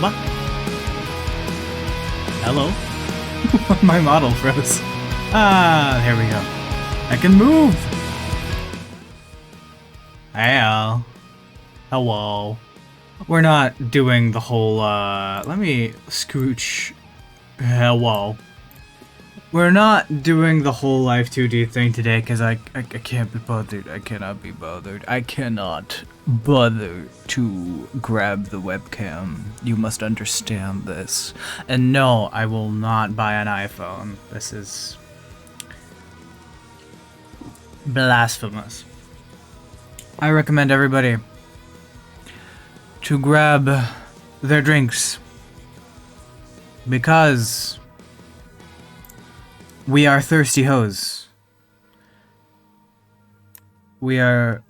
What? Hello? My model froze. Ah, here we go. I can move! Hey, hello. We're not doing the whole, let me scooch. Hello. We're not doing the whole Life 2D thing today because I can't be bothered. I cannot be bothered. I cannot bother to grab the webcam. You must understand this. And no, I will not buy an iPhone. This is blasphemous. I recommend everybody to grab their drinks because we are thirsty hoes. We are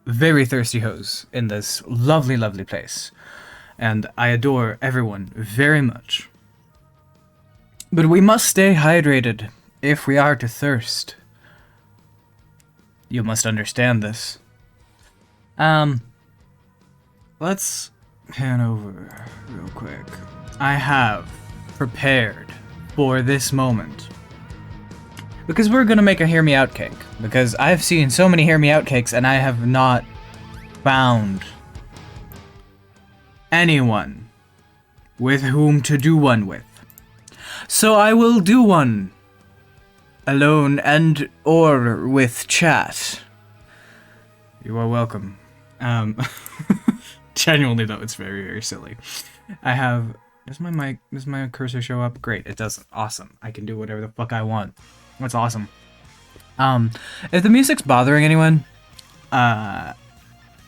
very thirsty hoes in this lovely, lovely place. And I adore everyone very much. But we must stay hydrated if we are to thirst. You must understand this. Let's pan over real quick. I have prepared for this moment. Because we're gonna make a hear me out cake. Because I've seen so many hear me out cakes and I have not found anyone with whom to do one with. So I will do one alone and or with chat. You are welcome. Genuinely though, it's very, very silly. I have, does my cursor show up? Great, it doesn't. Awesome. I can do whatever the fuck I want. That's awesome. If the music's bothering anyone,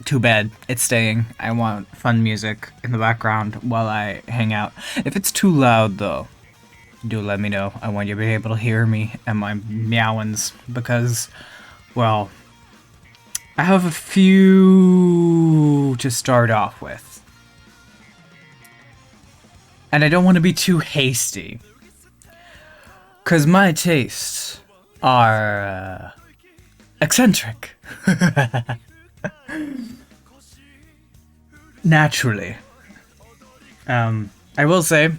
too bad. It's staying. I want fun music in the background while I hang out. If it's too loud though, do let me know. I want you to be able to hear me and my meowings because, well, I have a few to start off with. And I don't want to be too hasty. Because my tastes are eccentric. Naturally. I will say,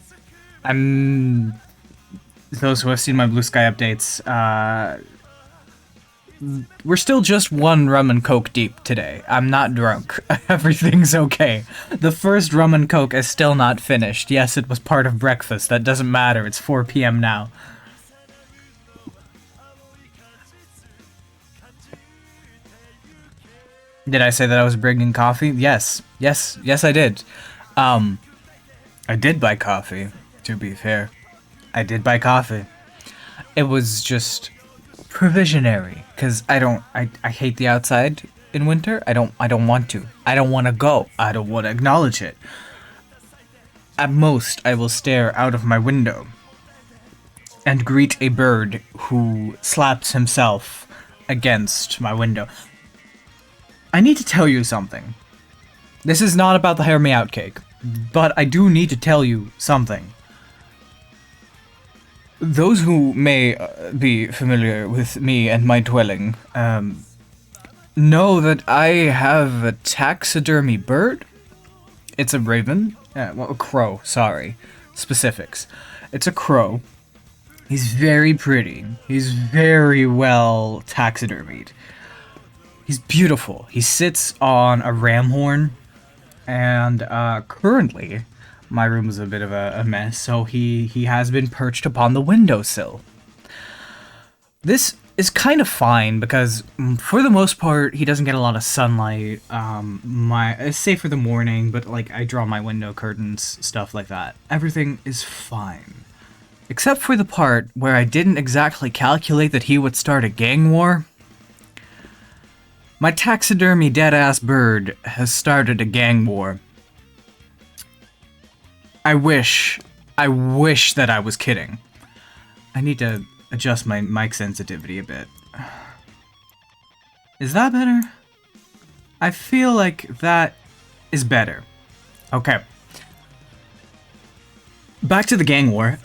those who have seen my Blue Sky updates, we're still just one rum and coke deep today. I'm not drunk. Everything's okay. The first rum and coke is still not finished. Yes, it was part of breakfast. That doesn't matter. It's 4 p.m. now. Did I say that I was bringing coffee? Yes. Yes, I did. I did buy coffee, to be fair. I did buy coffee. It was just provisionary, because I hate the outside in winter. I don't want to. I don't want to go. I don't want to acknowledge it. At most, I will stare out of my window and greet a bird who slaps himself against my window. I need to tell you something. This is not about the hear me out cake, but I do need to tell you something. Those who may be familiar with me and my dwelling know that I have a taxidermy bird. It's a raven. Well, a crow, sorry. Specifics. It's a crow. He's very pretty. He's very well taxidermied. He's beautiful. He sits on a ram horn, and currently, my room is a bit of a mess, so he has been perched upon the windowsill. This is kind of fine, because for the most part, he doesn't get a lot of sunlight. It's safe for the morning, but like I draw my window curtains, stuff like that. Everything is fine. Except for the part where I didn't exactly calculate that he would start a gang war. My taxidermy dead-ass bird has started a gang war. I wish that I was kidding. I need to adjust my mic sensitivity a bit. Is that better? I feel like that is better. Okay. Back to the gang war.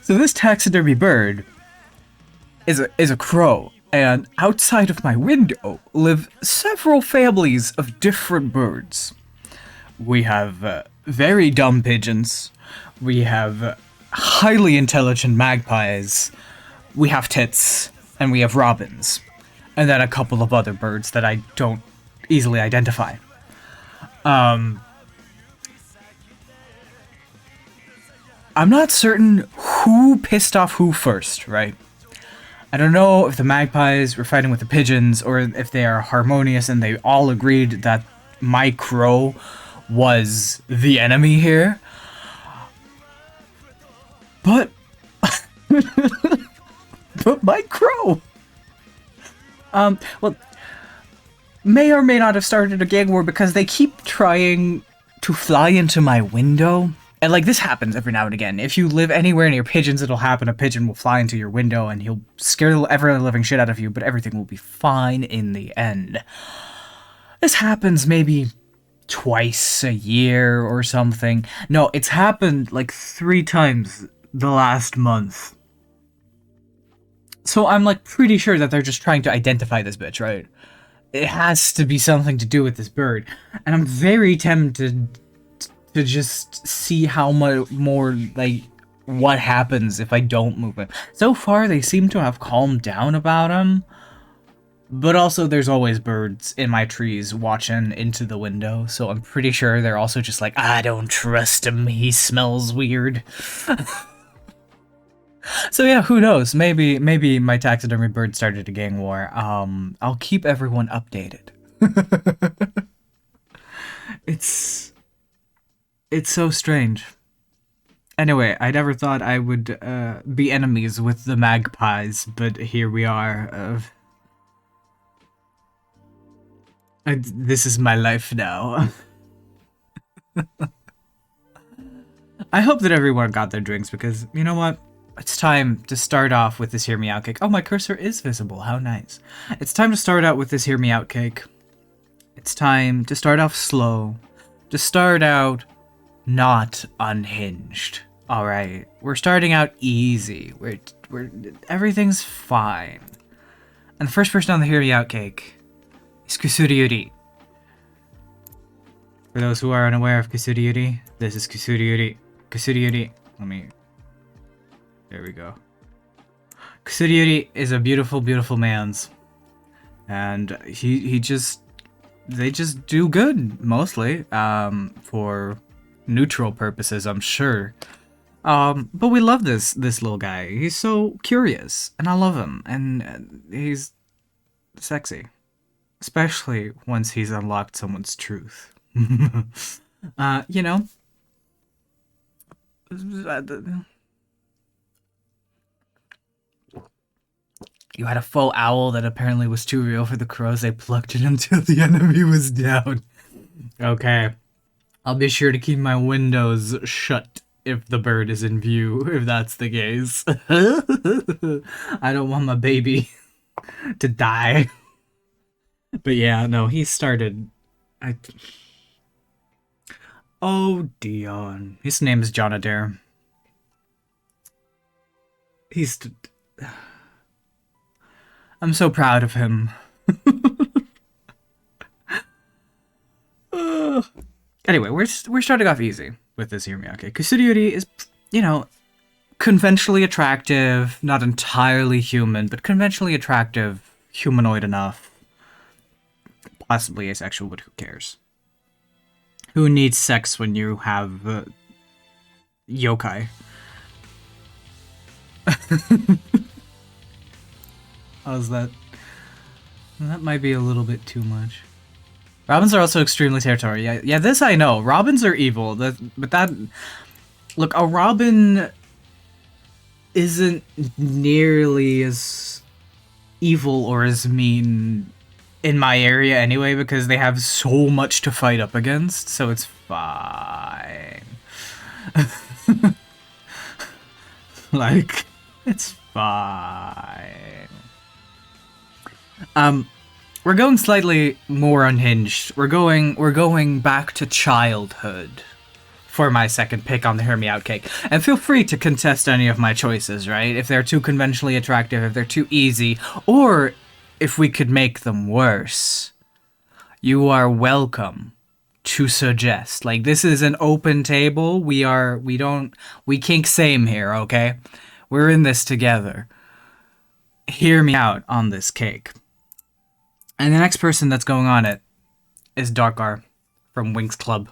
So this taxidermy bird is a crow, And outside of my window live several families of different birds. We have very dumb pigeons. We have highly intelligent magpies. We have tits. And we have robins. And then a couple of other birds that I don't easily identify. I'm not certain who pissed off who first, right? I don't know if the magpies were fighting with the pigeons or if they are harmonious and they all agreed that my crow was the enemy here. But... but my crow! Well, may or may not have started a gang war because they keep trying to fly into my window. And, like, this happens every now and again. If you live anywhere near pigeons, it'll happen. A pigeon will fly into your window and he'll scare the ever-living shit out of you, but everything will be fine in the end. This happens maybe twice a year or something. No, it's happened, like, 3 times the last month. So I'm, like, pretty sure that they're just trying to identify this bitch, right? It has to be something to do with this bird. And I'm very tempted to just see how much more, like, what happens if I don't move him. So far, they seem to have calmed down about him. But also, there's always birds in my trees watching into the window. So I'm pretty sure they're also just like, I don't trust him. He smells weird. So yeah, who knows? Maybe my taxidermy bird started a gang war. I'll keep everyone updated. It's so strange. Anyway, I never thought I would be enemies with the magpies, but here we are. This is my life now. I hope that everyone got their drinks because, you know what? It's time to start off with this Hear Me Out cake. Oh, my cursor is visible. How nice. It's time to start out with this Hear Me Out cake. It's time to start off slow. To start out not unhinged. Alright, we're starting out easy. We're everything's fine. And the first person on the Hear Me Out cake is Kusuriyuri. For those who are unaware of Kusuriyuri, this is Kusuriyuri. Kusuriyuri, there we go. Kusuriyuri is a beautiful, beautiful man's. And they just do good, mostly, for neutral purposes, I'm sure. But we love this little guy. He's so curious, and I love him, and he's sexy. Especially once he's unlocked someone's truth. You know? You had a faux owl that apparently was too real for the crows. They plucked it until the enemy was down. Okay. I'll be sure to keep my windows shut if the bird is in view, if that's the case. I don't want my baby to die. But yeah, no, he started... Oh, Dion. His name is John Adair. I'm so proud of him. Anyway, we're starting off easy with this Hear Me Out cake. Kusuriyuri is, you know, conventionally attractive, not entirely human, but conventionally attractive, humanoid enough. Possibly asexual, but who cares? Who needs sex when you have yokai? How's that? That might be a little bit too much. Robins are also extremely territorial. Yeah, this I know. Robins are evil. But that... Look, a robin isn't nearly as evil or as mean in my area anyway, because they have so much to fight up against, so it's fine. Like, it's fine. We're going slightly more unhinged. We're going back to childhood for my second pick on the Hear Me Out cake. And feel free to contest any of my choices, right? If they're too conventionally attractive, if they're too easy, or if we could make them worse. You are welcome to suggest. Like, this is an open table. We kink same here, okay? We're in this together. Hear me out on this cake. And the next person that's going on it is Darkar from Winx Club.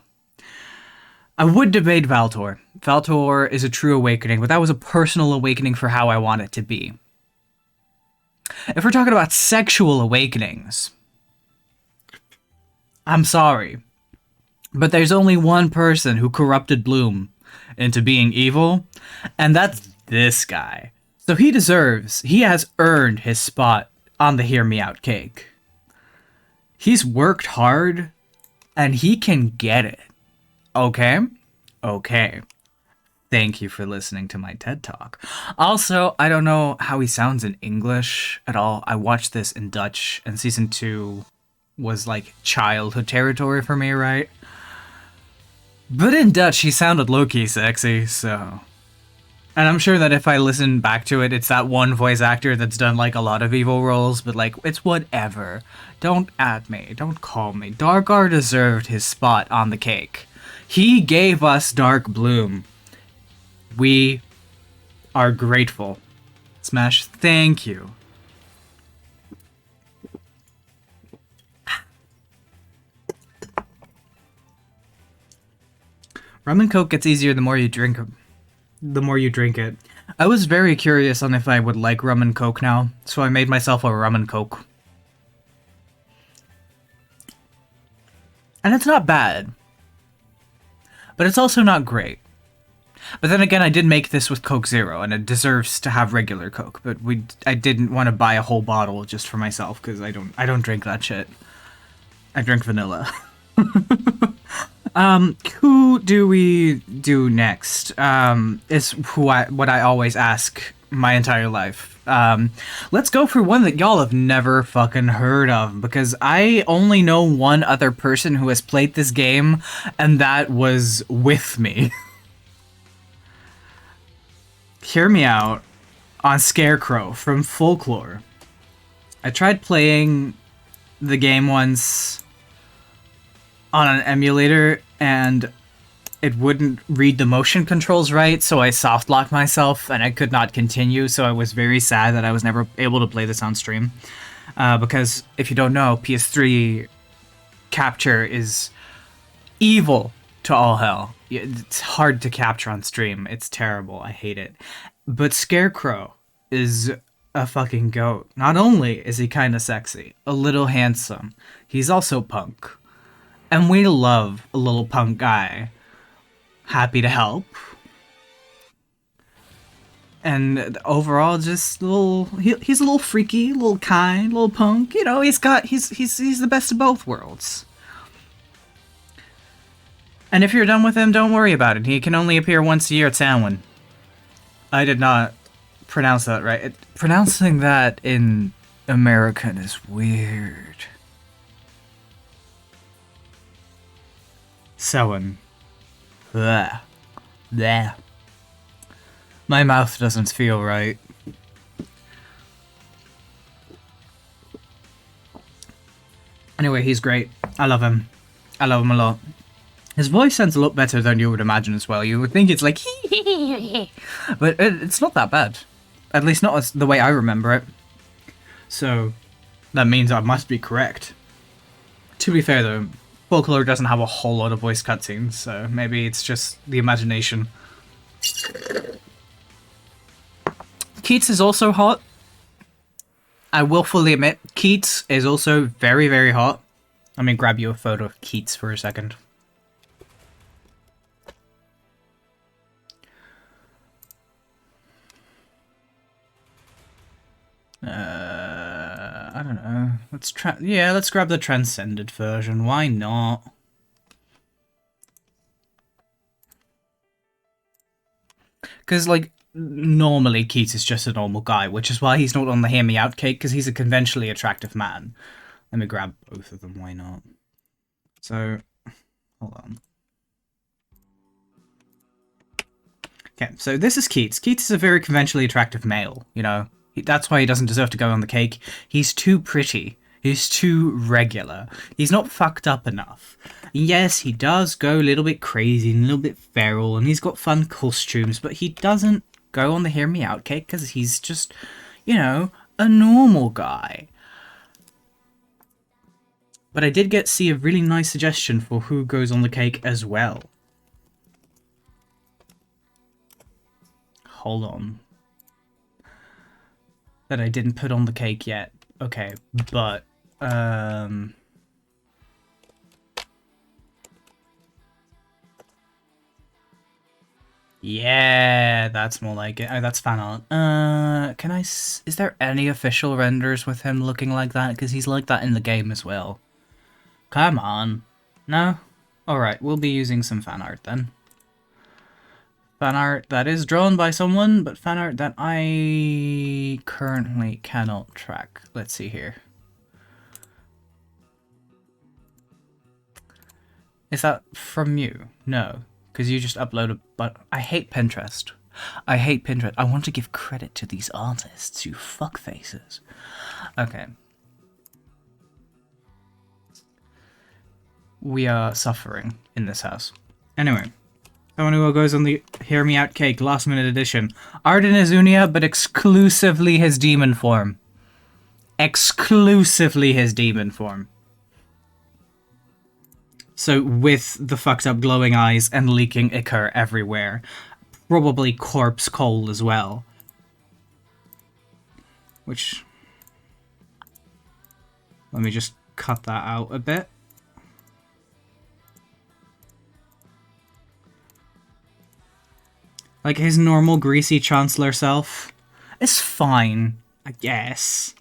I would debate Valtor. Valtor is a true awakening, but that was a personal awakening for how I want it to be. If we're talking about sexual awakenings, I'm sorry, but there's only one person who corrupted Bloom into being evil, and that's this guy. So he has earned his spot on the Hear Me Out cake. He's worked hard, and he can get it. Okay? Okay. Thank you for listening to my TED Talk. Also, I don't know how he sounds in English at all. I watched this in Dutch, and Season 2 was like childhood territory for me, right? But in Dutch, he sounded low-key sexy, so... And I'm sure that if I listen back to it, it's that one voice actor that's done, like, a lot of evil roles, but, like, it's whatever. Don't at me. Don't call me. Darkar deserved his spot on the cake. He gave us Dark Bloom. We are grateful. Smash, thank you. Rum and Coke gets easier the more you drink it. I was very curious on if I would like rum and Coke now, so I made myself a rum and Coke. And it's not bad. But it's also not great. But then again, I did make this with Coke Zero, and it deserves to have regular Coke. But I didn't want to buy a whole bottle just for myself, because I don't drink that shit. I drink vanilla. Who do we do next? Is what I always ask my entire life. Let's go for one that y'all have never fucking heard of, because I only know one other person who has played this game, and that was with me. Hear Me Out on Scarecrow from Folklore. I tried playing the game once on an emulator, and it wouldn't read the motion controls right, so I soft-locked myself, and I could not continue, so I was very sad that I was never able to play this on stream. Because, if you don't know, PS3 capture is evil to all hell. It's hard to capture on stream. It's terrible. I hate it. But Scarecrow is a fucking goat. Not only is he kinda sexy, a little handsome, he's also punk. And we love a little punk guy. Happy to help. And overall, just he's a little freaky, a little kind, a little punk. You know, he's the best of both worlds. And if you're done with him, don't worry about it. He can only appear once a year at Samhain. I did not pronounce that right. Pronouncing that in American is weird. Samhain. Bleh. Bleh. My mouth doesn't feel right. Anyway, he's great. I love him. I love him a lot. His voice sounds a lot better than you would imagine as well. You would think it's like but it's not that bad. At least not as the way I remember it. So, that means I must be correct. To be fair though, Folklore doesn't have a whole lot of voice cutscenes, so maybe it's just the imagination. Keats is also hot. I will fully admit, Keats is also very, very hot. Let me grab you a photo of Keats for a second. I don't know. Let's grab the Transcended version. Why not? Because, like, normally Keats is just a normal guy, which is why he's not on the Hear Me Out cake, because he's a conventionally attractive man. Let me grab both of them, why not? So, hold on. Okay, so this is Keats. Keats is a very conventionally attractive male, you know? That's why he doesn't deserve to go on the cake. He's too pretty. He's too regular. He's not fucked up enough. Yes, he does go a little bit crazy and a little bit feral, and he's got fun costumes, but he doesn't go on the Hear Me Out cake because he's just, you know, a normal guy. But I did see a really nice suggestion for who goes on the cake as well. Hold on. That I didn't put on the cake yet. Okay, but, yeah, that's more like it. Oh, that's fan art. Is there any official renders with him looking like that? Because he's like that in the game as well. Come on. No? Alright, we'll be using some fan art then. Fan art that is drawn by someone, but fan art that I currently cannot track. Let's see here. Is that from you? No, because you just uploaded, but I hate Pinterest. I hate Pinterest. I want to give credit to these artists, you fuckfaces. Okay. We are suffering in this house. Anyway. Someone who goes on the Hear Me Out cake, last minute edition. Arden Azunia, but exclusively his demon form. Exclusively his demon form. So with the fucked up glowing eyes and leaking ichor everywhere. Probably corpse coal as well. Which... let me just cut that out a bit. Like, his normal greasy Chancellor self is fine, I guess.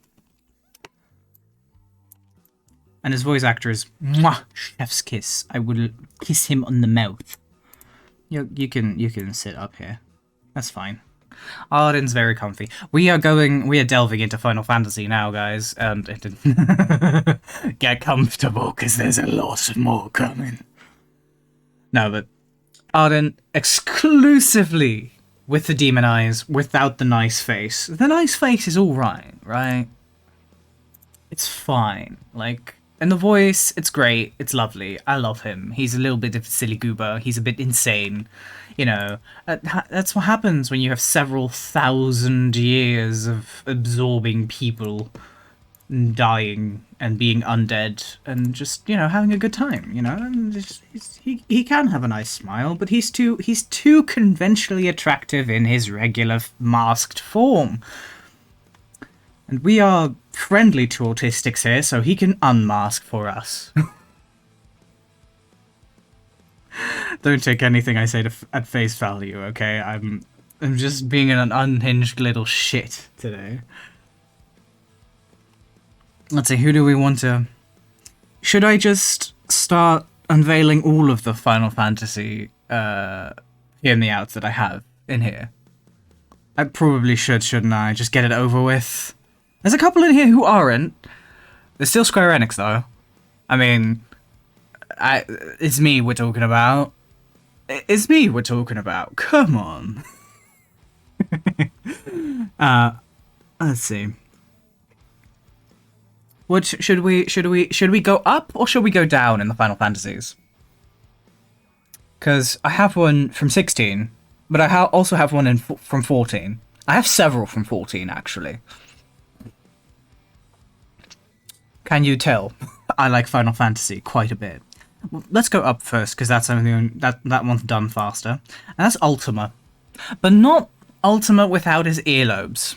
And his voice actor is, mwah, chef's kiss. I will kiss him on the mouth. You can sit up here. That's fine. Arden's very comfy. We are delving into Final Fantasy now, guys, and get comfortable, because there's a lot more coming. No, but Arden exclusively with the demon eyes, without the nice face. The nice face is alright, right? It's fine. Like, and the voice, it's great, it's lovely. I love him. He's a little bit of a silly goober. He's a bit insane. You know, that's what happens when you have several thousand years of absorbing people dying and being undead and just, you know, having a good time, you know. And just, he can have a nice smile, but he's too conventionally attractive in his regular masked form. And we are friendly to autistics here, so he can unmask for us. Don't take anything I say at face value, okay? I'm just being an unhinged little shit today. Let's see, who do we want to... Should I just start unveiling all of the Final Fantasy Hear Me Outs that I have in here? I probably should, shouldn't I? Just get it over with. There's a couple in here who aren't. They're still Square Enix, though. I mean... it's me we're talking about. It's me we're talking about. Come on. Let's see. What should we go up or should we go down in the Final Fantasies? Because I have one from 16, but I also have one from 14. I have several from 14 actually. Can you tell? I like Final Fantasy quite a bit. Let's go up first, because that's something that one's done faster. And that's Ultima. But not Ultima without his earlobes.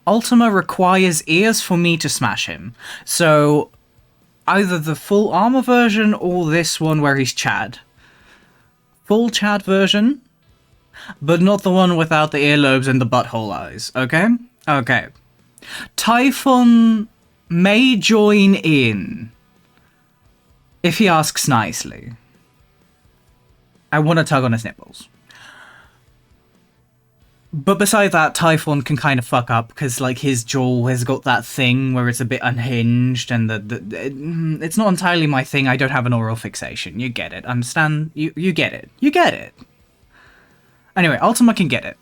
Ultima requires ears for me to smash him. So, either the full armor version or this one where he's Chad. Full Chad version, but not the one without the earlobes and the butthole eyes, okay? Okay. Typhon may join in. If he asks nicely. I want to tug on his nipples. But besides that, Typhon can kind of fuck up, because like his jaw has got that thing where it's a bit unhinged, and it's not entirely my thing. I don't have an oral fixation. You get it. Understand? You get it. You get it. Anyway, Ultima can get it.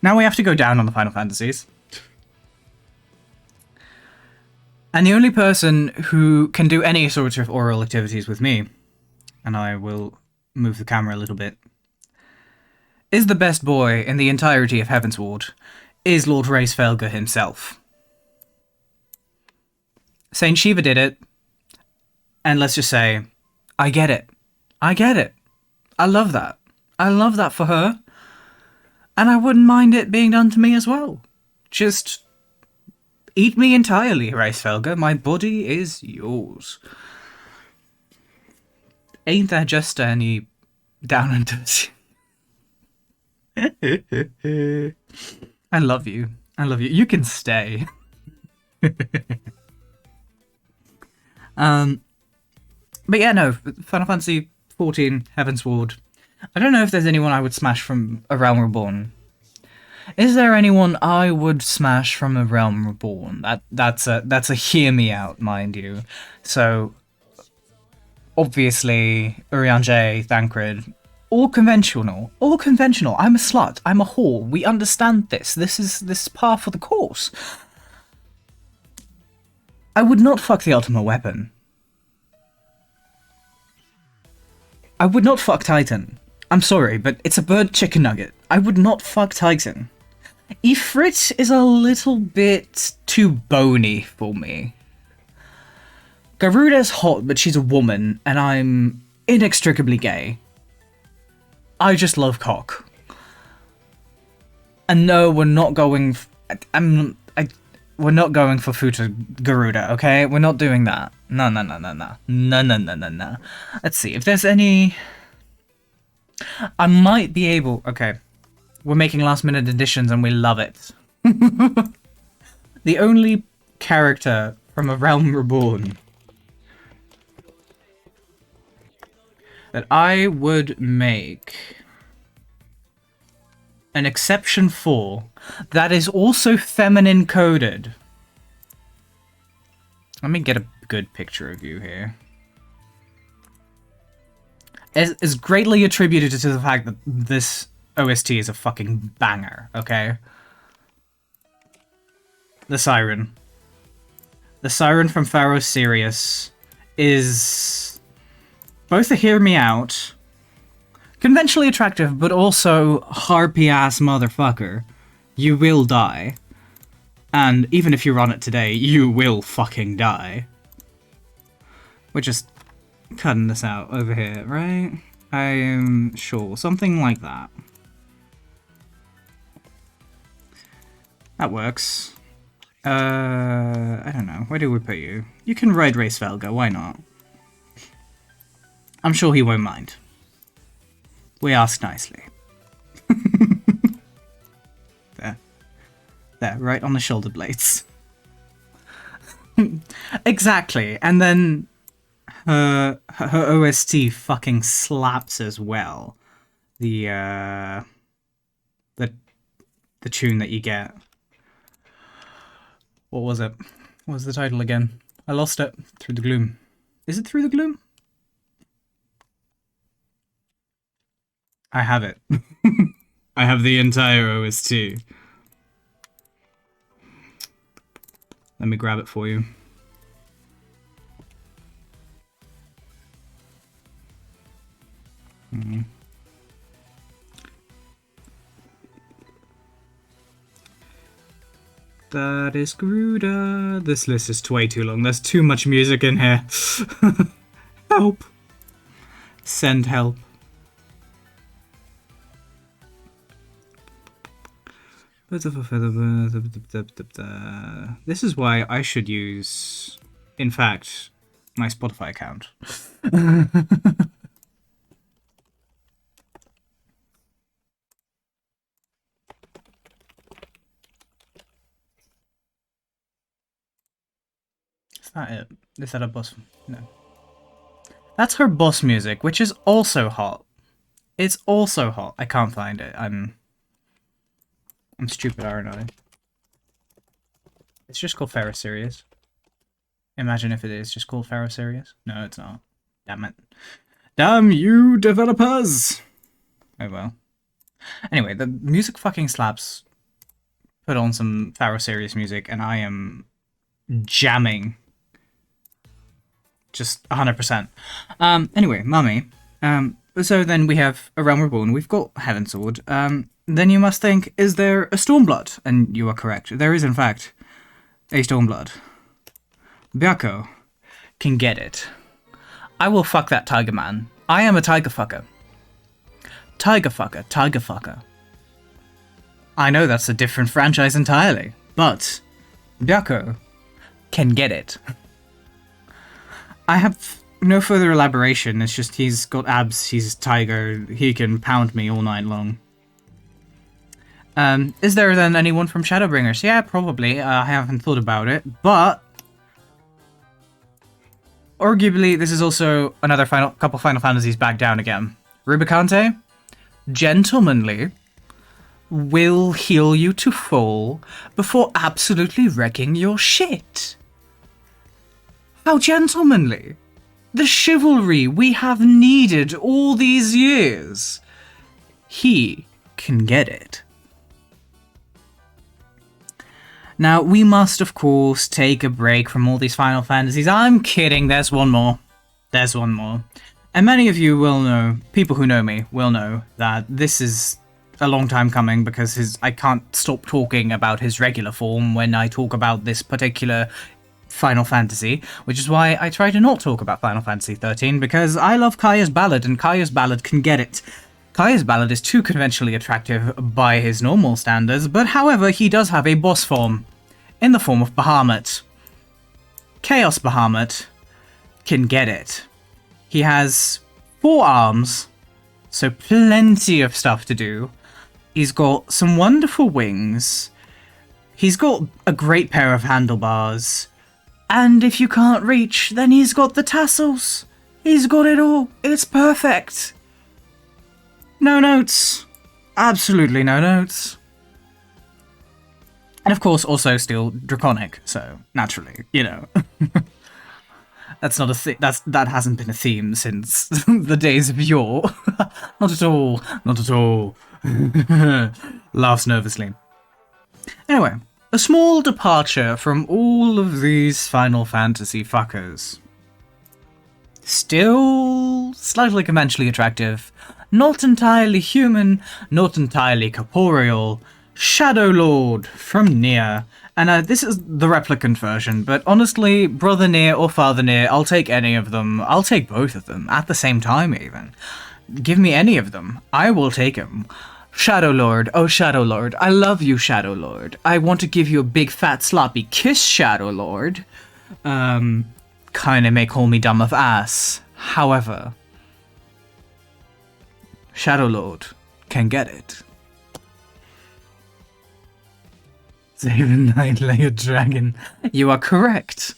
Now we have to go down on the Final Fantasies. And the only person who can do any sort of oral activities with me, and I will move the camera a little bit, is the best boy in the entirety of Heavensward, is Lord Racefelger himself. Saint Shiva did it, and let's just say, I get it. I get it. I love that. I love that for her. And I wouldn't mind it being done to me as well. Just eat me entirely, Racefelger. My body is yours. Ain't there just any down and dirty? I love you. I love you. You can stay. But yeah, no, Final Fantasy 14, Heavensward. I don't know if there's anyone I would smash from A Realm Reborn. Is there anyone I would smash from A Realm Reborn? That's a hear me out, mind you. So obviously Urianger, Thancred, all conventional. All conventional. I'm a slut. I'm a whore. We understand this. This is par for the course. I would not fuck the ultimate weapon. I would not fuck Titan. I'm sorry, but it's a bird chicken nugget. I would not fuck Titan. Ifrit is a little bit too bony for me. Garuda's hot, but she's a woman, and I'm inextricably gay. I just love cock. And no, we're not going... we're not going for Futa Garuda, okay? We're not doing that. No. No. Let's see, if there's any... I might be able... Okay. We're making last-minute additions and we love it. The only character from A Realm Reborn that I would make an exception for, that is also feminine coded. Let me get a good picture of you here. Is greatly attributed to the fact that this OST is a fucking banger, okay? The Siren. The Siren from Pharaoh Sirius is both a hear me out, conventionally attractive, but also harpy-ass motherfucker. You will die. And even if you run it today, you will fucking die. We're just cutting this out over here, right? I'm sure. Something like that. That works. I don't know. Where do we put you? You can ride Racefelger, why not? I'm sure he won't mind. We ask nicely. There, right on the shoulder blades. Exactly, and then her OST fucking slaps as well. The tune that you get. What was it? What was the title again? I lost it. Through the Gloom. Is it Through the Gloom? I have it. I have the entire OST. Let me grab it for you. That is Garuda. This list is way too long. There's too much music in here. Help. Send help. This is why I should use, in fact, my Spotify account. Is that it? Is that a boss? No. That's her boss music, which is also hot. It's also hot. I can't find it. I'm stupid, aren't I? It's just called Pharaoh Sirius. Imagine if it is just called Pharaoh Sirius. No, it's not. Damn it. Damn you, developers! Oh well. Anyway, the music fucking slaps. Put on some Pharaoh Serious music, and I am jamming. Just 100%. Anyway, Mummy. So then we have A Realm Reborn. We've got Heavensward. Then you must think, is there a Stormblood? And you are correct. There is, in fact, a Stormblood. Byakko can get it. I will fuck that Tiger Man. I am a Tiger Fucker. Tiger Fucker, Tiger Fucker. I know that's a different franchise entirely, but Byakko can get it. I have no further elaboration, it's just he's got abs, he's a tiger, he can pound me all night long. Is there then anyone from Shadowbringers? Yeah, probably. I haven't thought about it, but arguably this is also another couple Final Fantasies back down again. Rubicante, gentlemanly, will heal you to full before absolutely wrecking your shit. How gentlemanly. The chivalry we have needed all these years. He can get it. Now, we must, of course, take a break from all these Final Fantasies. I'm kidding, there's one more. There's one more. And many of you will know, people who know me will know, that this is a long time coming because I can't stop talking about his regular form when I talk about this particular Final Fantasy, which is why I try to not talk about Final Fantasy 13, because I love Kaya's Ballad, and Kaya's Ballad can get it. Kaya's Ballad is too conventionally attractive by his normal standards, but however, he does have a boss form, in the form of Bahamut. Chaos Bahamut can get it. He has 4 arms, so plenty of stuff to do. He's got some wonderful wings. He's got a great pair of handlebars. And if you can't reach, then he's got the tassels. He's got it all. It's perfect. No notes. Absolutely no notes. And of course, also still draconic, so naturally, you know. That's not a that hasn't been a theme since the days of yore. Not at all. Not at all. Laughs nervously. Anyway, a small departure from all of these Final Fantasy fuckers. Still slightly conventionally attractive, not entirely human, not entirely corporeal, Shadow Lord from Nier. And this is the replicant version, but honestly, Brother Nier or Father Nier, I'll take any of them. I'll take both of them, at the same time even. Give me any of them. I will take them. Shadow Lord, oh Shadow Lord, I love you, Shadow Lord. I want to give you a big fat sloppy kiss, Shadow Lord. Kinda may call me dumb of ass. However, Shadow Lord can get it. Zaven Knight Layer Dragon. You are correct.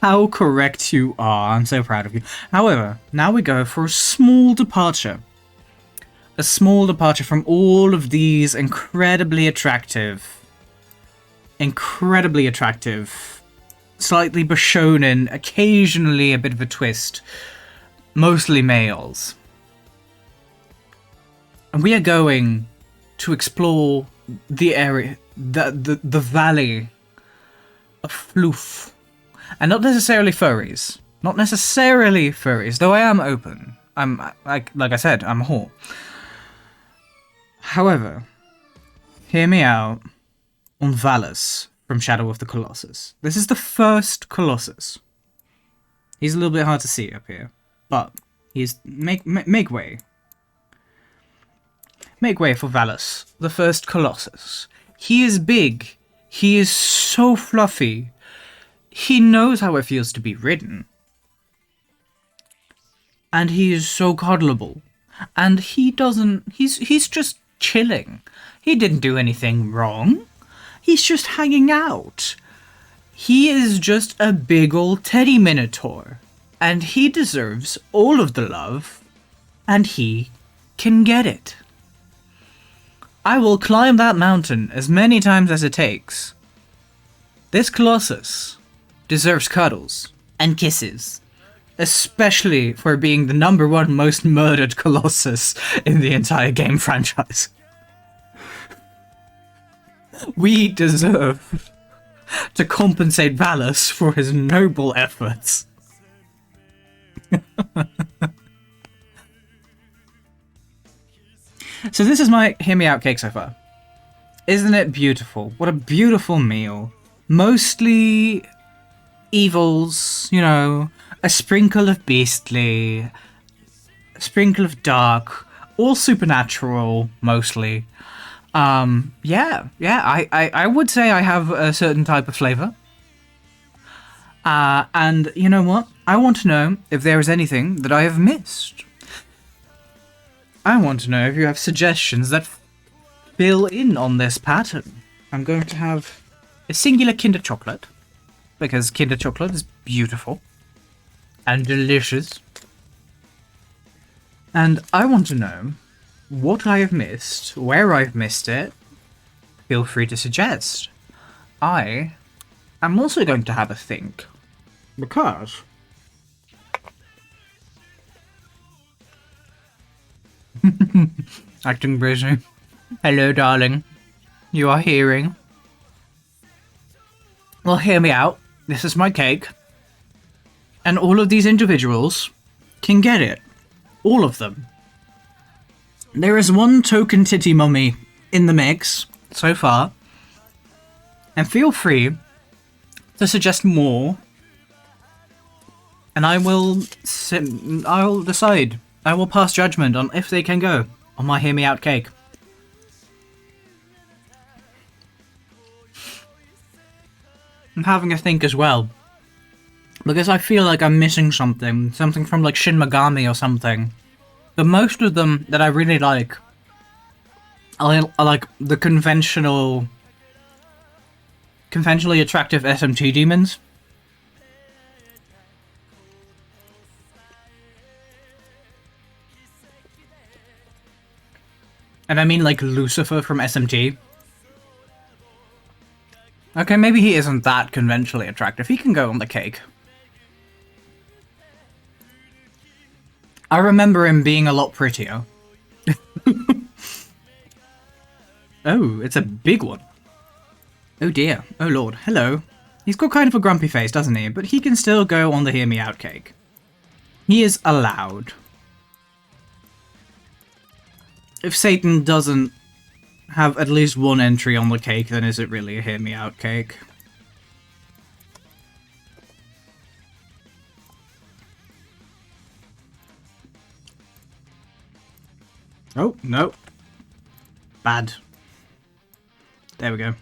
How correct you are. I'm so proud of you. However, now we go for a small departure. A small departure from all of these incredibly attractive, slightly Bishonen, occasionally a bit of a twist, mostly males. And we are going to explore the area, the valley of Floof. And not necessarily furries. Not necessarily furries, though I am open. I'm, like I said, I'm a whore. However, hear me out on Valus from Shadow of the Colossus. This is the first Colossus. He's a little bit hard to see up here, but he's make way. Make way for Valus, the first Colossus. He is big. He is so fluffy. He knows how it feels to be ridden. And he is so cuddleable. And he doesn't... He's just chilling. He didn't do anything wrong. He's just hanging out. He is just a big old teddy minotaur. And he deserves all of the love. And he can get it. I will climb that mountain as many times as it takes. This Colossus deserves cuddles and kisses especially for being the #1 most murdered Colossus in the entire game franchise. We deserve to compensate Valus for his noble efforts. So this is my hear me out cake so far. Isn't it beautiful? What a beautiful meal. Mostly evils, you know, a sprinkle of beastly, a sprinkle of dark, all supernatural, mostly. I would say I have a certain type of flavor. And you know what? I want to know if there is anything that I have missed. I want to know if you have suggestions that fill in on this pattern. I'm going to have a singular Kinder Chocolate, because Kinder Chocolate is beautiful and delicious. And I want to know what I have missed, where I've missed it. Feel free to suggest. I am also going to have a think, because acting busy. Hello, darling. You are hearing. Well, hear me out. This is my cake. And all of these individuals can get it. All of them. There is one token titty mummy in the mix so far. And feel free to suggest more. And I'll decide. I will pass judgment on if they can go on my hear me out cake. I'm having a think as well, because I feel like I'm missing something from like Shin Megami or something. But most of them that I really like are like the conventionally attractive SMT demons. And I mean like Lucifer from SMT. Okay, maybe he isn't that conventionally attractive. He can go on the cake. I remember him being a lot prettier. Oh, it's a big one. Oh dear. Oh lord. Hello. He's got kind of a grumpy face, doesn't he? But he can still go on the hear me out cake. He is allowed. If Satan doesn't have at least one entry on the cake, then is it really a hear me out cake? Oh, no. Bad. There we go.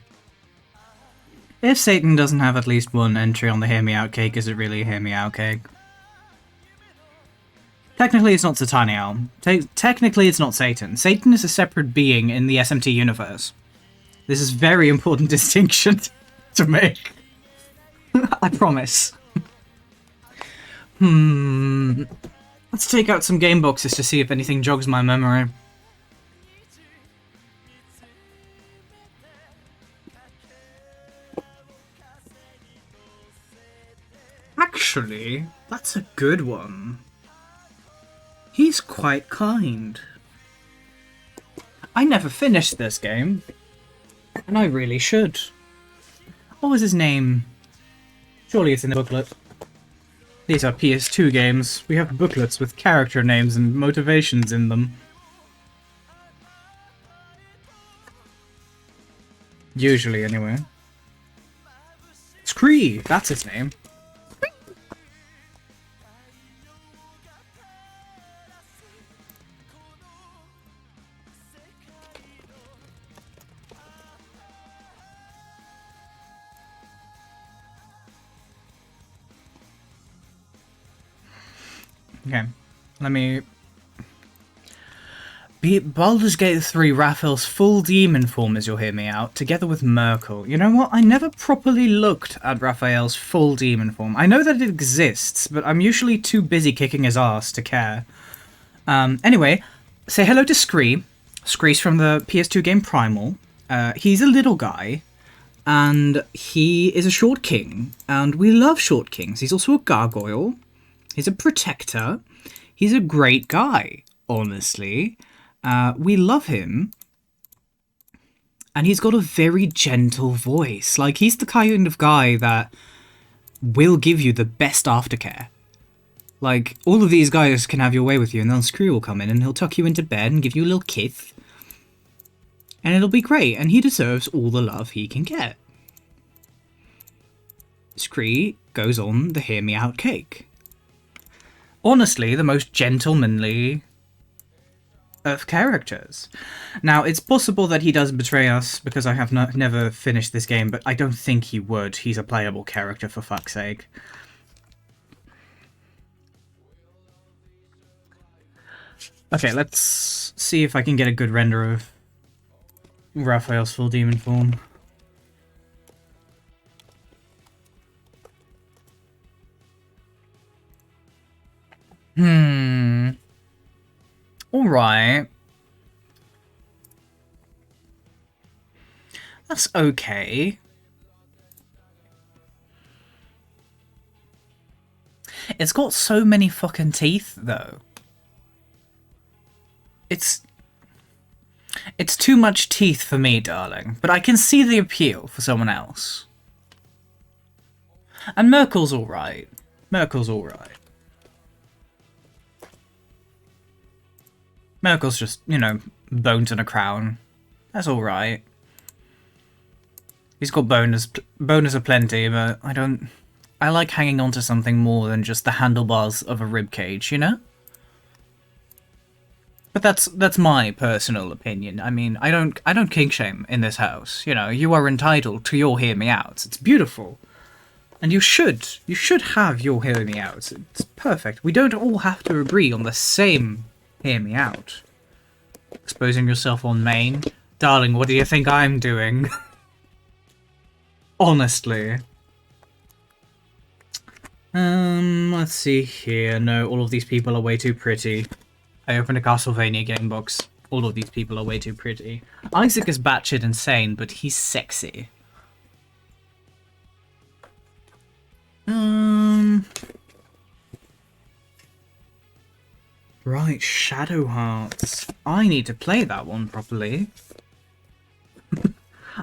If Satan doesn't have at least one entry on the hear me out cake, is it really a hear me out cake? Technically, it's not Sataniel. Technically, it's not Satan. Satan is a separate being in the SMT universe. This is a very important distinction to make. I promise. Let's take out some game boxes to see if anything jogs my memory. Actually, that's a good one. He's quite kind. I never finished this game, and I really should. What was his name? Surely it's in the booklet. These are PS2 games. We have booklets with character names and motivations in them. Usually, anyway. Scree! That's his name. Okay, let me... Baldur's Gate 3 Raphael's full demon form, as you'll hear me out, together with Merkel. You know what? I never properly looked at Raphael's full demon form. I know that it exists, but I'm usually too busy kicking his ass to care. Anyway, say hello to Scree. Scree's from the PS2 game Primal. He's a little guy, and he is a short king, and we love short kings. He's also a gargoyle. He's a protector. He's a great guy, honestly. We love him. And he's got a very gentle voice. Like, he's the kind of guy that will give you the best aftercare. Like, all of these guys can have your way with you, and then Screw will come in and he'll tuck you into bed and give you a little kiss. And it'll be great, and he deserves all the love he can get. Scree goes on the Hear Me Out cake. Honestly, the most gentlemanly of characters. Now, it's possible that he does betray us, because I have never finished this game, but I don't think he would. He's a playable character, for fuck's sake. Okay, let's see if I can get a good render of Raphael's full demon form. Alright. That's okay. It's got so many fucking teeth, though. It's too much teeth for me, darling. But I can see the appeal for someone else. And Merkel's alright. Merkel's alright. Merkel's just, you know, bones and a crown. That's alright. He's got bonus aplenty, but I like hanging on to something more than just the handlebars of a ribcage, you know? But that's my personal opinion. I mean, I don't kink shame in this house. You know, you are entitled to your hear me outs. It's beautiful. And you should have your hear me outs. It's perfect. We don't all have to agree on the same hear me out. Exposing yourself on main? Darling, what do you think I'm doing? Honestly. Let's see here. No, all of these people are way too pretty. I opened a Castlevania game box. All of these people are way too pretty. Isaac is batshit insane, but he's sexy. Right, Shadow Hearts. I need to play that one properly.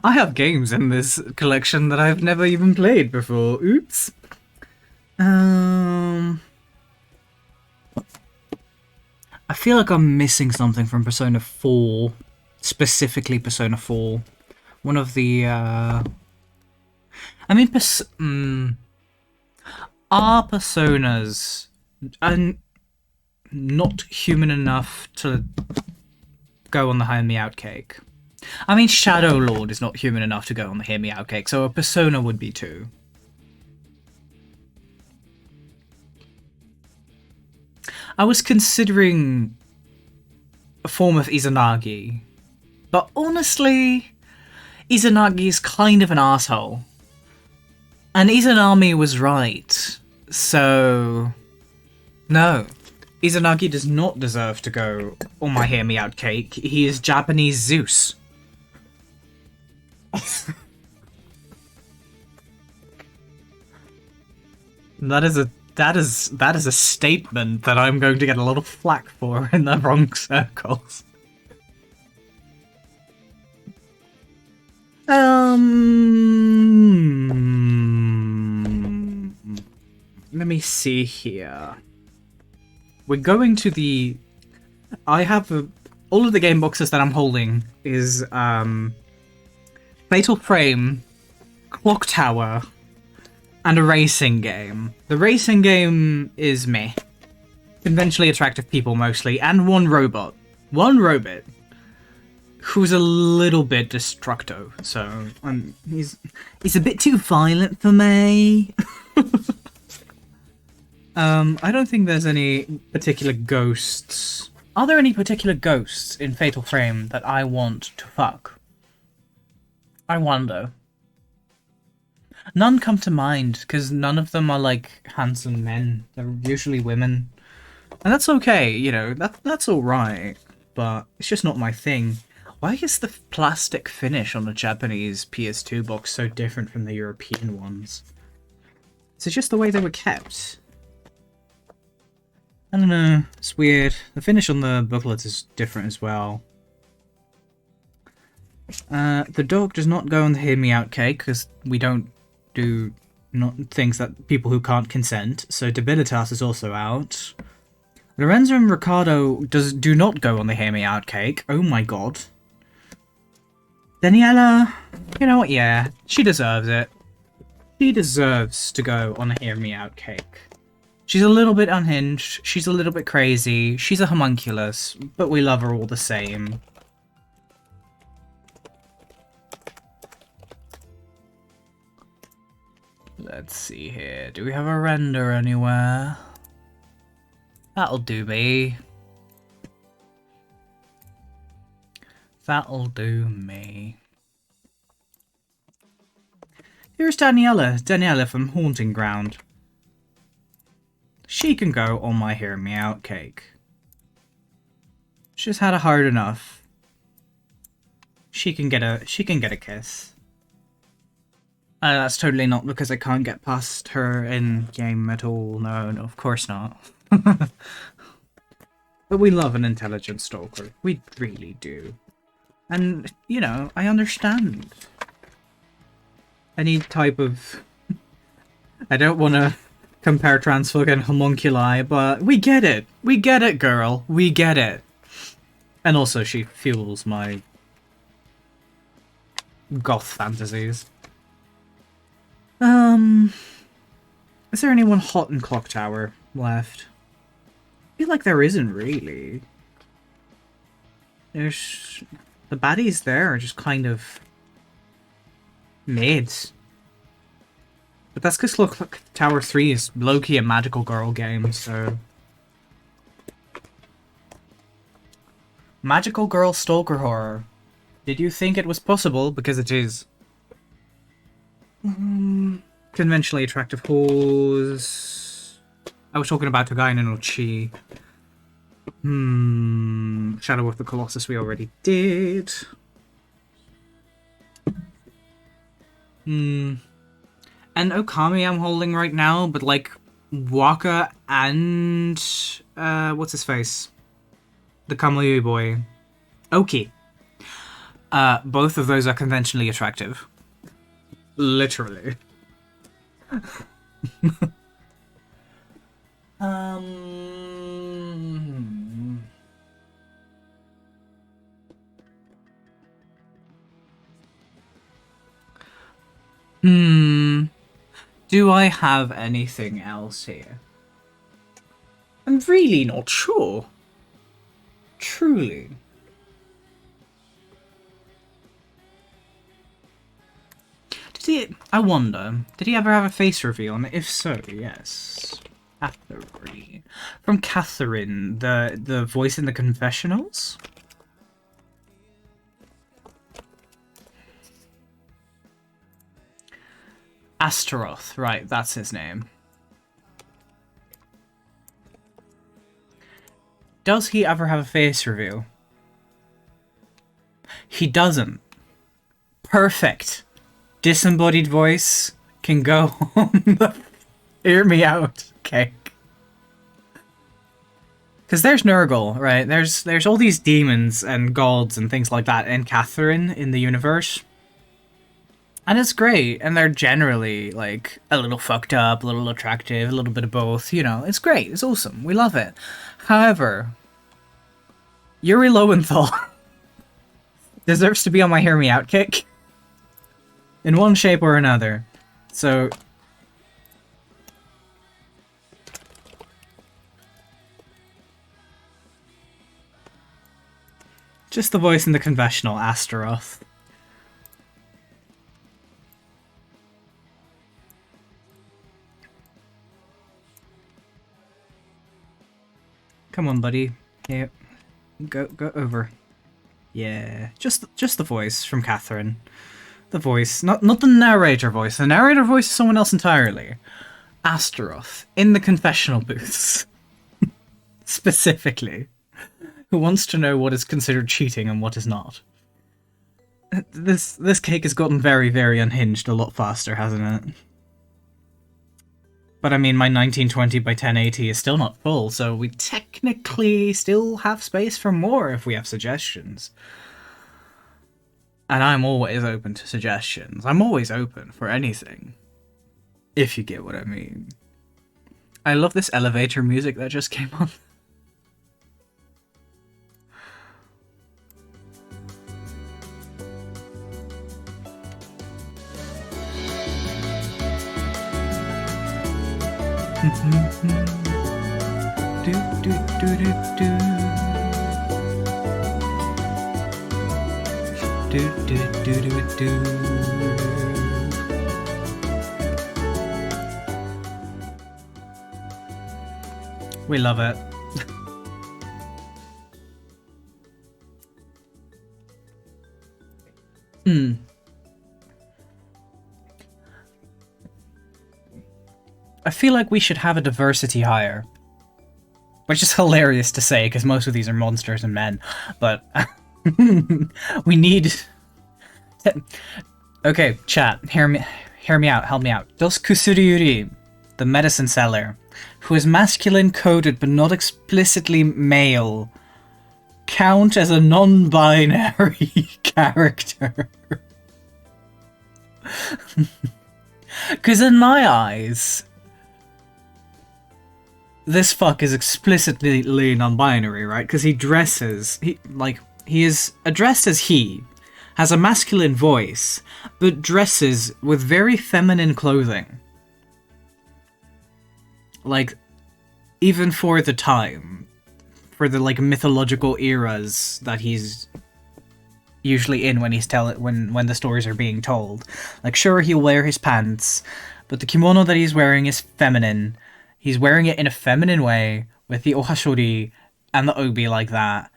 I have games in this collection that I've never even played before. Oops. I feel like I'm missing something from Persona 4. Specifically Persona 4. One of the, I mean, are Personas not human enough to go on the Hear Me Out cake? I mean, Shadow Lord is not human enough to go on the Hear Me Out cake, so a Persona would be too. I was considering a form of Izanagi, but honestly, Izanagi is kind of an asshole. And Izanami was right, so no. Izanagi does not deserve to go on my Hear Me Out cake. He is Japanese Zeus. That is a statement that I'm going to get a lot of flack for in the wrong circles. Let me see here. We're going to the... I have all of the game boxes that I'm holding is Fatal Frame, Clock Tower, and a racing game. The racing game is meh. Conventionally attractive people mostly, and one robot. One robot who's a little bit destructo, so he's a bit too violent for me. I don't think there's any particular ghosts. Are there any particular ghosts in Fatal Frame that I want to fuck? I wonder. None come to mind, because none of them are, like, handsome men. They're usually women. And that's okay, you know, that's alright. But it's just not my thing. Why is the plastic finish on the Japanese PS2 box so different from the European ones? Is it just the way they were kept? I don't know, it's weird. The finish on the booklet is different as well. The dog does not go on the hear me out cake, because we don't do things that people who can't consent, so Debilitas is also out. Lorenzo and Ricardo do not go on the hear me out cake, oh my god. Daniela, you know what, yeah, she deserves it. She deserves to go on a hear me out cake. She's a little bit unhinged, she's a little bit crazy, she's a homunculus, but we love her all the same. Let's see here, do we have a render anywhere? That'll do me. That'll do me. Here's Daniela from Haunting Ground. She can go on my hear me out cake. She's had it hard enough. She can get a kiss. That's totally not because I can't get past her in game at all. No, of course not. But we love an intelligent stalker. We really do. And, you know, I understand. Any type of... I don't want to compare transphog and homunculi, but we get it. We get it, girl. We get it. And also, she fuels my goth fantasies. Is there anyone hot in Clock Tower left? I feel like there isn't really. There's... The baddies there are just kind of... mid. But that's because Clock Tower 3 is low-key a magical girl game, so... Magical girl stalker horror. Did you think it was possible? Because it is. Conventionally attractive whores. I was talking about Togaina no Chi. Shadow of the Colossus we already did. And Okami I'm holding right now, but like Waka and what's his face? The Kamui boy. Oki. Both of those are conventionally attractive. Literally. Do I have anything else here? I'm really not sure. Truly. I wonder, did he ever have a face reveal? And if so, yes. Catherine. From Catherine, the voice in the confessionals? Astaroth, right, that's his name. Does he ever have a face reveal? He doesn't. Perfect. Disembodied voice can go on the hear me out cake. Because there's Nurgle, right? There's all these demons and gods and things like that in Catherine in the universe. And it's great, and they're generally, like, a little fucked up, a little attractive, a little bit of both, you know, it's great, it's awesome, we love it. However, Yuri Lowenthal deserves to be on my hear me out kick. In one shape or another. So... just the voice in the confessional, Astaroth. Come on, buddy. Yeah. Go over. Yeah. Just the voice from Catherine. The voice, not the narrator voice. The narrator voice is someone else entirely. Astaroth in the confessional booths, specifically, who wants to know what is considered cheating and what is not. This cake has gotten very, very unhinged a lot faster, hasn't it? But I mean, my 1920 by 1080 is still not full, so we technically still have space for more if we have suggestions. And I'm always open to suggestions. I'm always open for anything. If you get what I mean. I love this elevator music that just came on. do, do, do, do, do. Do, do, do, do, do. We love it. I feel like we should have a diversity hire. Which is hilarious to say, because most of these are monsters and men. But we need... Okay, chat, hear me out, help me out. Does Kusuriyuri, the medicine seller, who is masculine coded but not explicitly male, count as a non-binary character? Because in my eyes, this fuck is explicitly non-binary, right? Because he dresses, he is addressed as he, has a masculine voice, but dresses with very feminine clothing. Like, even for the time, for the like mythological eras that he's usually in when he's when the stories are being told. Like, sure, he'll wear his pants, but the kimono that he's wearing is feminine. He's wearing it in a feminine way, with the ohashori and the obi like that.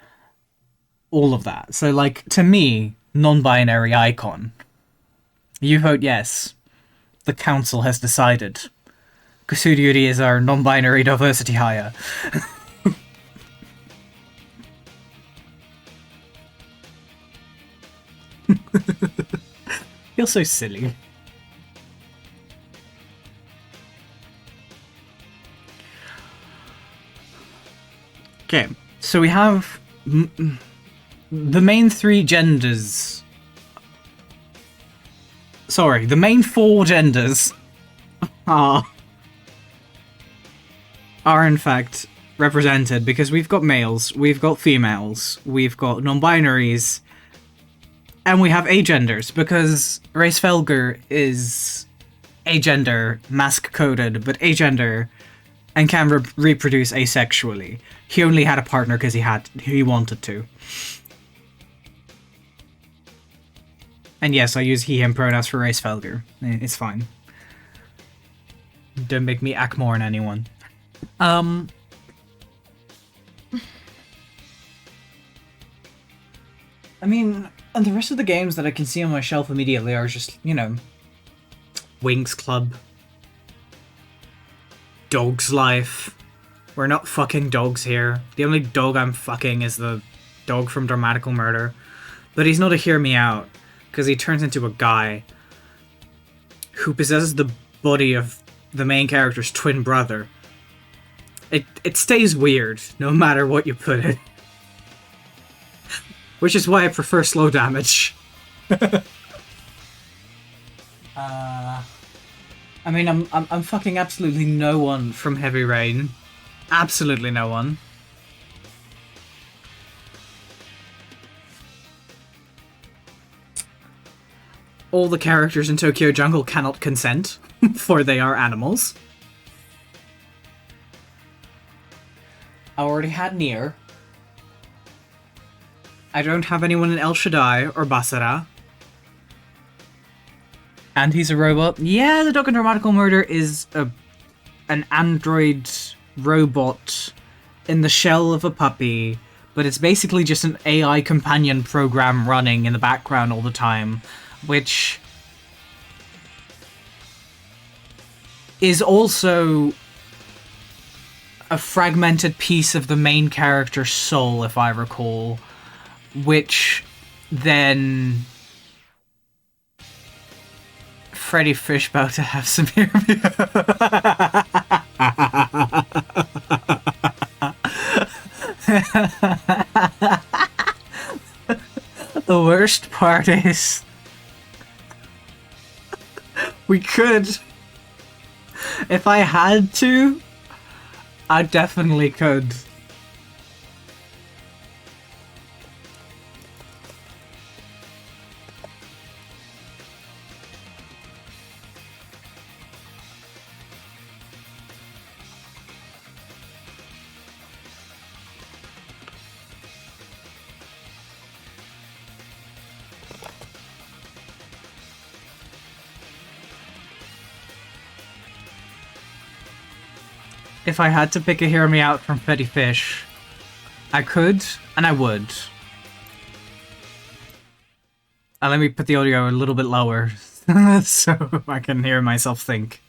All of that. So, like, to me, non-binary icon. You vote yes. The council has decided. Kusuriyuri is our non-binary diversity hire. You're so silly. Okay, so we have the main three genders. Sorry, the main four genders are in fact represented, because we've got males, we've got females, we've got non-binaries, and we have agenders, because Reisfelger is agender, mask-coded, but agender, and can reproduce asexually. He only had a partner because he wanted to. And yes, I use he, him pronouns for Reisfelger. It's fine. Don't make me act more on anyone. I mean, and the rest of the games that I can see on my shelf immediately are just, you know, Wings Club, Dog's Life. We're not fucking dogs here. The only dog I'm fucking is the dog from Dramatical Murder. But he's not a hear me out, because he turns into a guy who possesses the body of the main character's twin brother. It stays weird, no matter what you put it. Which is why I prefer slow damage. I mean, I'm fucking absolutely no one from Heavy Rain. Absolutely no one. All the characters in Tokyo Jungle cannot consent, for they are animals. I already had Nier. I don't have anyone in El Shaddai or Basara. And he's a robot. Yeah, the dog in Dramatical Murder is an android robot in the shell of a puppy, but it's basically just an AI companion program running in the background all the time, which is also a fragmented piece of the main character's soul, if I recall, which then Freddy Fish about to have some hair. The worst part is we could, if I had to, I definitely could. If I had to pick a Hear Me Out from Freddy Fish, I could, and I would. Let me put the audio a little bit lower, so I can hear myself think.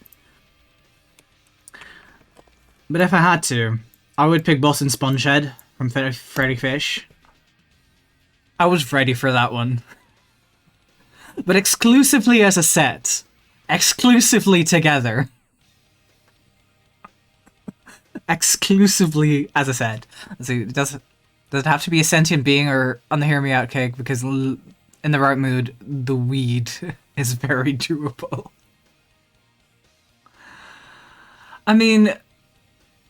But if I had to, I would pick Boss and Spongehead from Freddy Fish. I was ready for that one. But exclusively as a set. Exclusively together. Exclusively as a set. So does it have to be a sentient being or on the Hear Me Out cake? Because in the right mood, the weed is very doable. I mean,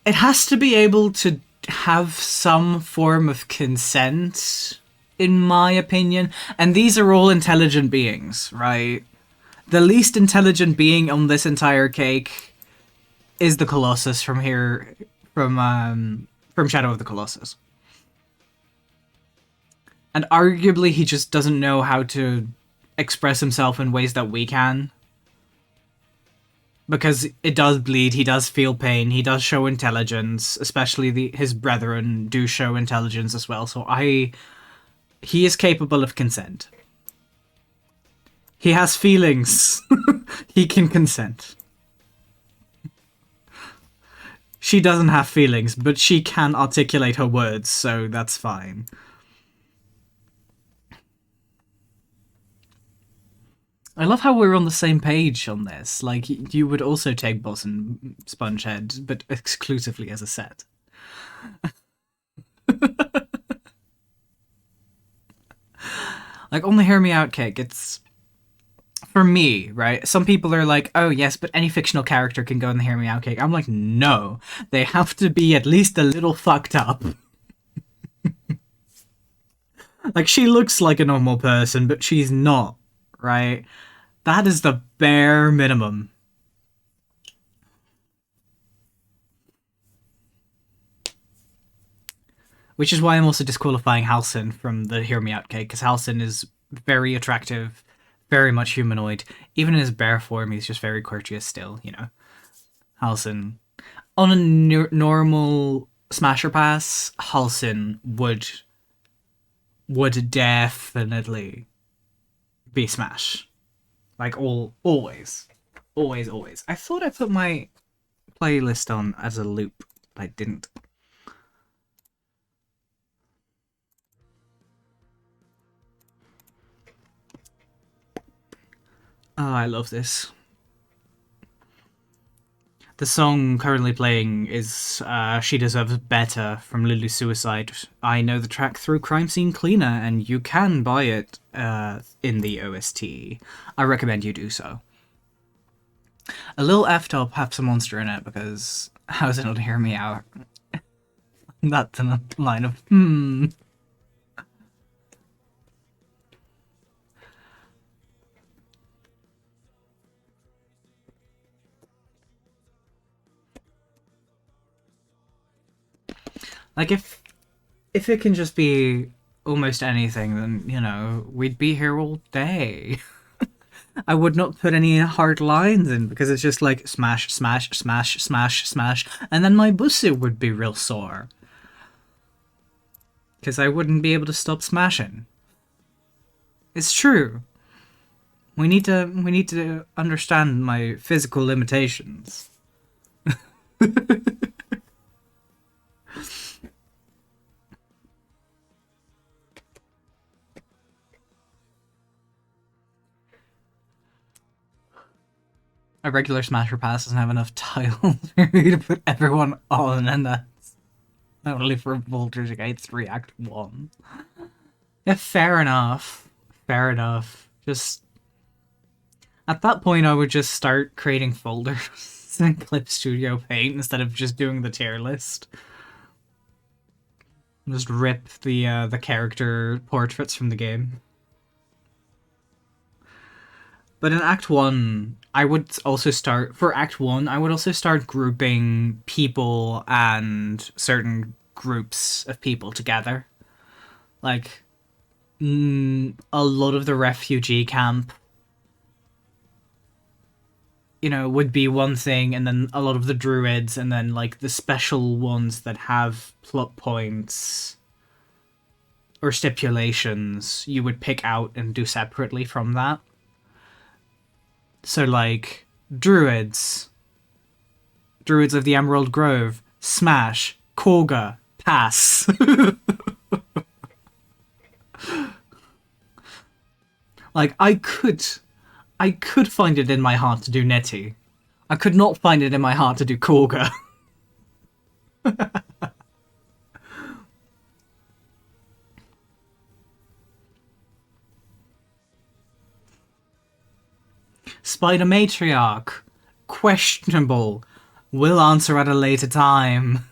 it has to be able to have some form of consent, in my opinion. And these are all intelligent beings, right? The least intelligent being on this entire cake is the Colossus from Shadow of the Colossus. And arguably he just doesn't know how to express himself in ways that we can. Because it does bleed, he does feel pain, he does show intelligence, especially his brethren do show intelligence as well, so he is capable of consent. He has feelings. He can consent. She doesn't have feelings, but she can articulate her words, so that's fine. I love how we're on the same page on this. Like, you would also take Boss and Spongehead, but exclusively as a set. Like, on the Hear Me Out cake, it's... For me, right? Some people are like, oh yes, but any fictional character can go in the Hear Me Out cake. I'm like, no. They have to be at least a little fucked up. Like, she looks like a normal person, but she's not, right? That is the bare minimum. Which is why I'm also disqualifying Halcyon from the Hear Me Out cake, because Halcyon is very attractive, very much humanoid. Even in his bear form, he's just very courteous still, you know. Halcyon. On a normal Smasher Pass, Halcyon would definitely be Smash. Like, always. Always, always. I thought I put my playlist on as a loop, but I didn't. Oh, I love this. The song currently playing is She Deserves Better from Lulu Suicide. I know the track through Crime Scene Cleaner, and you can buy it in the OST. I recommend you do so. A little effed up have some monster in it, because how does it not hear me out? That's a line of, Like, if it can just be almost anything, then, you know, we'd be here all day. I would not put any hard lines in, because it's just like smash, smash, smash, smash, smash, and then my busu would be real sore. Because I wouldn't be able to stop smashing. It's true. We need to understand my physical limitations. A regular Smasher Pass doesn't have enough tiles for me to put everyone on, and that's only for Baldur's Gate 3 Act 1. Yeah, fair enough. Fair enough. Just... At that point, I would just start creating folders in Clip Studio Paint instead of just doing the tier list. Just rip the character portraits from the game. But in Act 1, I would also start... For Act 1, I would also start grouping people and certain groups of people together. Like, a lot of the refugee camp, you know, would be one thing, and then a lot of the druids, and then, like, the special ones that have plot points or stipulations, you would pick out and do separately from that. So, like, druids of the Emerald Grove, smash, Korga, pass. Like, I could find it in my heart to do Nettie. I could not find it in my heart to do Korga. Spider Matriarch. Questionable. Will answer at a later time.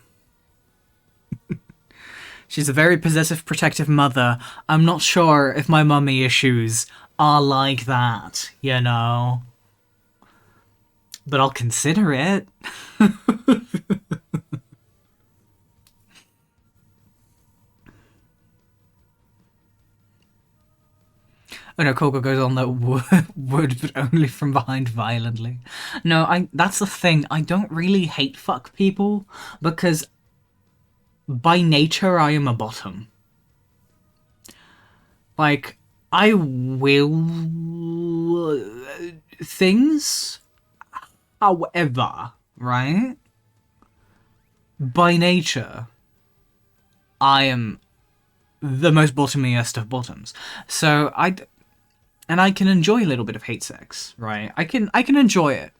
She's a very possessive, protective mother. I'm not sure if my mummy issues are like that, you know? But I'll consider it. Oh no, Coco goes on that would, but only from behind violently. No, that's the thing. I don't really hate fuck people, because by nature I am a bottom. Like, I will things, however, right? By nature, I am the most bottomiest of bottoms. So I can enjoy a little bit of hate sex, right? I can enjoy it.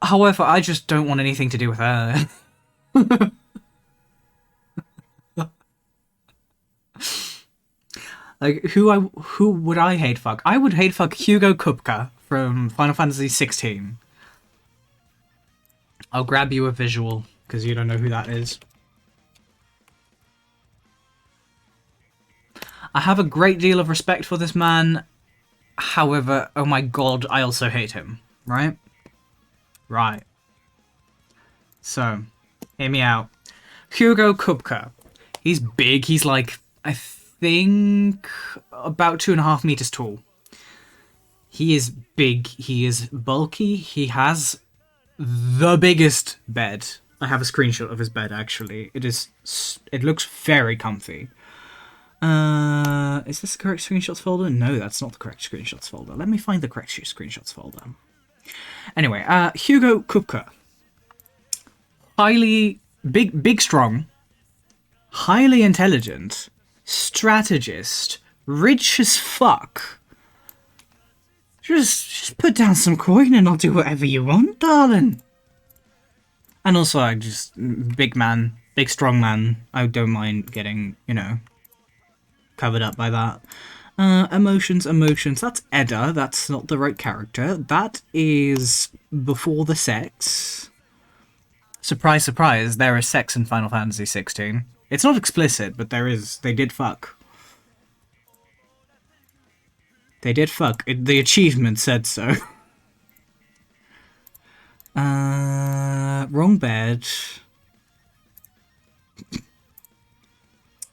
However, I just don't want anything to do with her. Like, who would I hate fuck? I would hate fuck Hugo Kupka from Final Fantasy 16. I'll grab you a visual, because you don't know who that is. I have a great deal of respect for this man. However, oh my god, I also hate him. Right? Right. So, hear me out. Hugo Kupka. He's big. He's like, I think, about 2.5 meters tall. He is big. He is bulky. He has the biggest bed. I have a screenshot of his bed, actually. It looks very comfy. Is this the correct screenshots folder? No, that's not the correct screenshots folder. Let me find the correct screenshots folder. Anyway, Hugo Kupka. Highly big strong, highly intelligent, strategist, rich as fuck. Just put down some coin and I'll do whatever you want, darling. And also, I just big strong man. I don't mind getting, you know, covered up by that. Emotions. That's Edda. That's not the right character. That is before the sex. Surprise, surprise, there is sex in Final Fantasy 16. It's not explicit, but there is. They did fuck. They did fuck. The achievement said so. Wrong bed.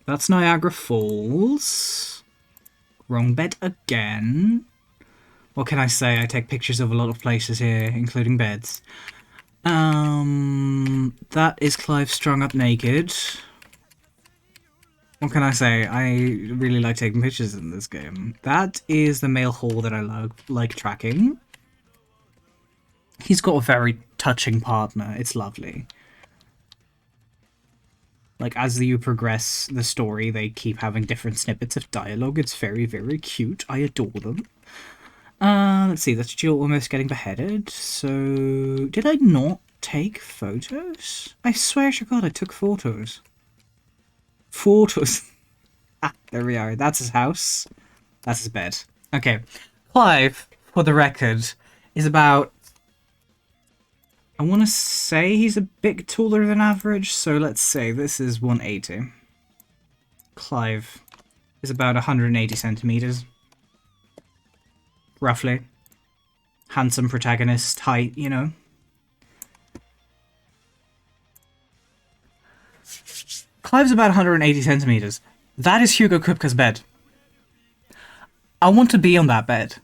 That's Niagara Falls. Wrong bed again. What can I say? I take pictures of a lot of places here, including beds. That is Clive strung up naked. What can I say? I really like taking pictures in this game. That is the male hall that I like tracking. He's got a very touching partner. It's lovely. Like, as you progress the story, they keep having different snippets of dialogue. It's very, very cute. I adore them. Let's see, that's Jill almost getting beheaded. So, did I not take photos? I swear to God, I took photos. Photos. Ah, there we are. That's his house. That's his bed. Okay. Clive, for the record, is about... I want to say he's a bit taller than average, so let's say this is 180. Clive is about 180 centimeters. Roughly. Handsome protagonist height, you know. Clive's about 180 centimeters. That is Hugo Kupka's bed. I want to be on that bed.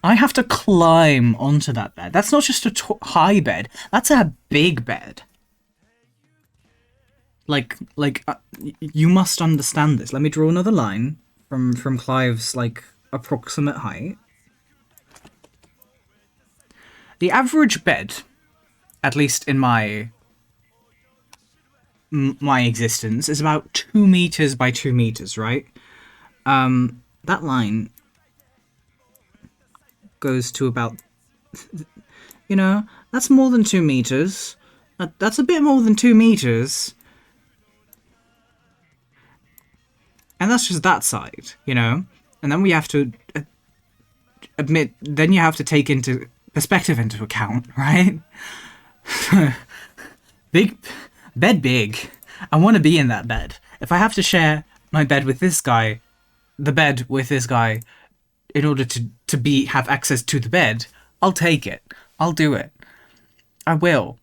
I have to climb onto that bed. That's not just a high bed. That's a big bed. You must understand this. Let me draw another line from Clive's, like, approximate height. The average bed, at least in my existence, is about 2 meters by 2 meters, right? That line goes to about, you know, that's more than 2 meters. That's a bit more than 2 meters. And that's just that side, you know? And then we have to admit, then you have to take into perspective into account, right? Big. I want to be in that bed. If I have to share my bed with this guy, the bed with this guy, in order to have access to the bed, I'll take it. I'll do it. I will.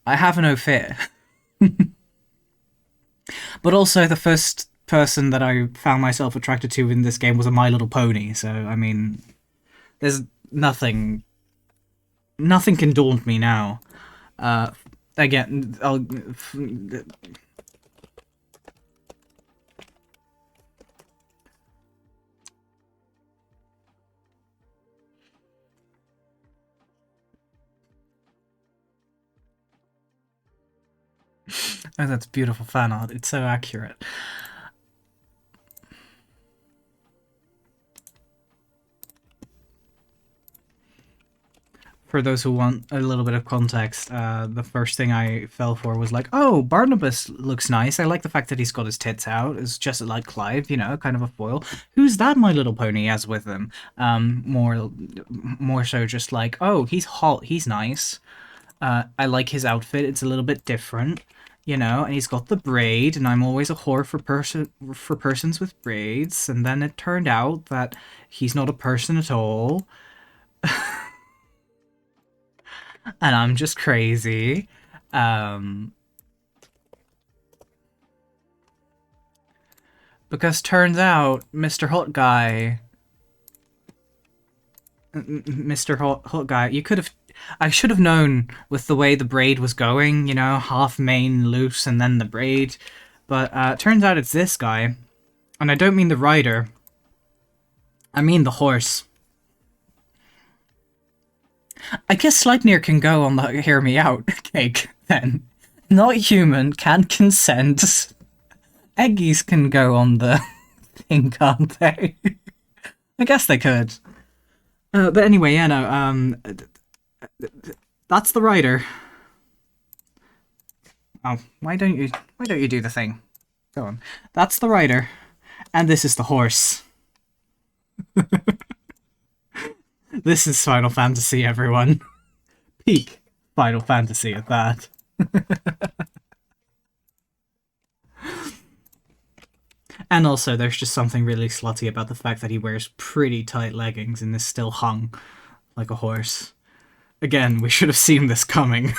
I have no fear. But also, the first person that I found myself attracted to in this game was a My Little Pony, so, I mean, there's nothing can daunt me now. Again, I'll... Oh, that's beautiful fan art. It's so accurate. For those who want a little bit of context, the first thing I fell for was like, oh, Barnabas looks nice. I like the fact that he's got his tits out. It's just like Clive, you know, kind of a foil. Who's that My Little Pony has with him? More so just like, oh, he's hot, he's nice. I like his outfit. It's a little bit different, you know, and he's got the braid, and I'm always a whore for persons with braids. And then it turned out that he's not a person at all. And I'm just crazy. Because turns out Mr. Hot Guy... Mr. Hot Guy, you could have... I should have known with the way the braid was going, you know, half mane loose and then the braid. But turns out it's this guy. And I don't mean the rider. I mean the horse. I guess Sleipnir can go on the hear me out cake, then. Not human, can't consent. Eggies can go on the thing, can't they? I guess they could. But anyway, yeah, no, that's the rider. Oh, why don't you do the thing? Go on. That's the rider. And this is the horse. This is Final Fantasy, everyone. Peak Final Fantasy at that. And also, there's just something really slutty about the fact that he wears pretty tight leggings and is still hung like a horse. Again, we should have seen this coming.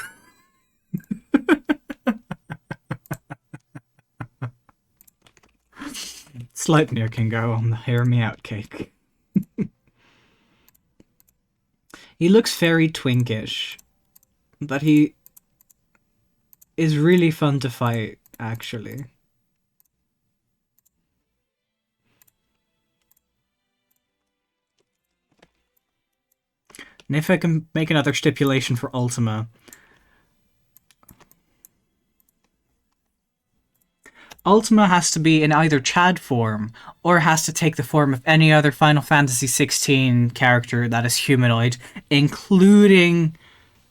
Sleipnir can go on the hear me out cake. He looks very twinkish, but he is really fun to fight, actually. And if I can make another stipulation for Ultima, Ultima has to be in either Chad form or has to take the form of any other Final Fantasy 16 character that is humanoid, including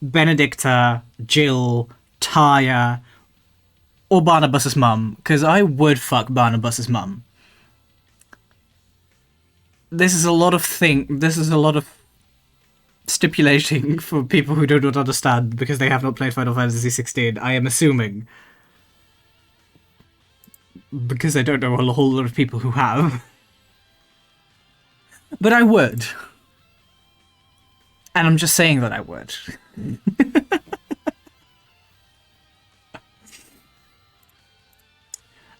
Benedicta, Jill, Taya, or Barnabas's mum, because I would fuck Barnabas's mum. This is a lot of stipulating for people who do not understand because they have not played Final Fantasy 16. I am assuming, because I don't know a whole lot of people who have. But I would. And I'm just saying that I would.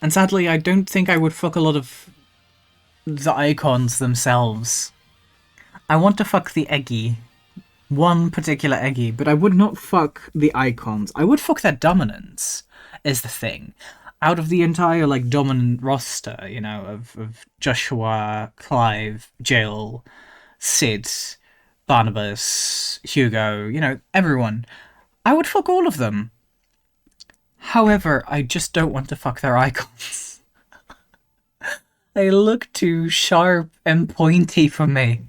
And sadly, I don't think I would fuck a lot of the icons themselves. I want to fuck the Eggy. One particular Eggy, but I would not fuck the icons. I would fuck their dominance, is the thing. Out of the entire, like, dominant roster, you know, of Joshua, Clive, Jill, Sid, Barnabas, Hugo, you know, everyone. I would fuck all of them. However, I just don't want to fuck their icons. They look too sharp and pointy for me.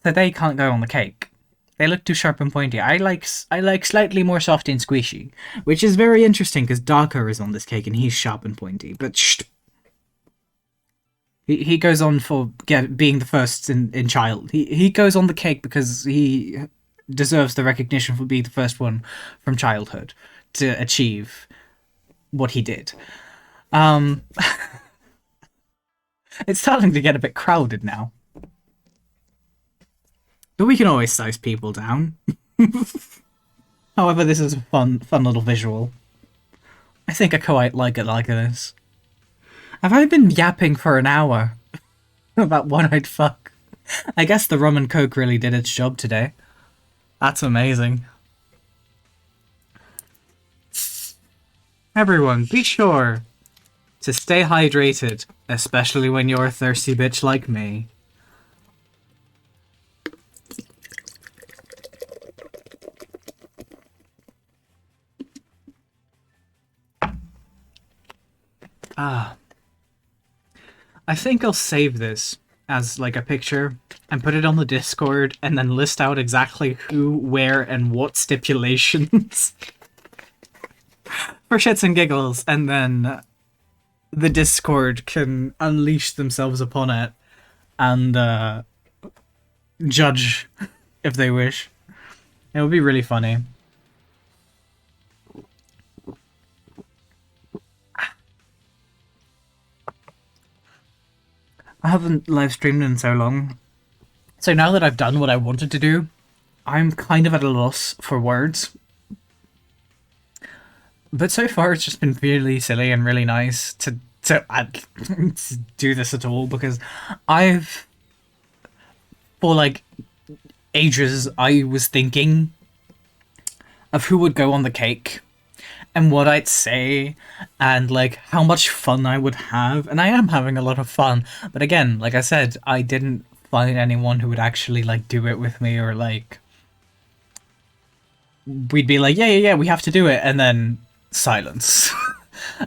So they can't go on the cake. They look too sharp and pointy. I like slightly more soft and squishy, which is very interesting because Darker is on this cake and he's sharp and pointy. But shh, he goes on for being the first in child. He goes on the cake because he deserves the recognition for being the first one from childhood to achieve what he did. It's starting to get a bit crowded now. But we can always size people down. However, this is a fun little visual. I think I quite like it like this. Have I been yapping for an hour about what I'd fuck? I guess the rum and coke really did its job today. That's amazing. Everyone, be sure to stay hydrated, especially when you're a thirsty bitch like me. I think I'll save this as like a picture and put it on the Discord and then list out exactly who, where, and what stipulations for shits and giggles, and then the Discord can unleash themselves upon it and judge if they wish. It would be really funny. I haven't live streamed in so long. So now that I've done what I wanted to do, I'm kind of at a loss for words. But so far it's just been really silly and really nice to do this at all, because for like ages, I was thinking of who would go on the cake and what I'd say and like how much fun I would have, and I am having a lot of fun, but again, like I said, I didn't find anyone who would actually like do it with me, or like we'd be like yeah we have to do it, and then silence.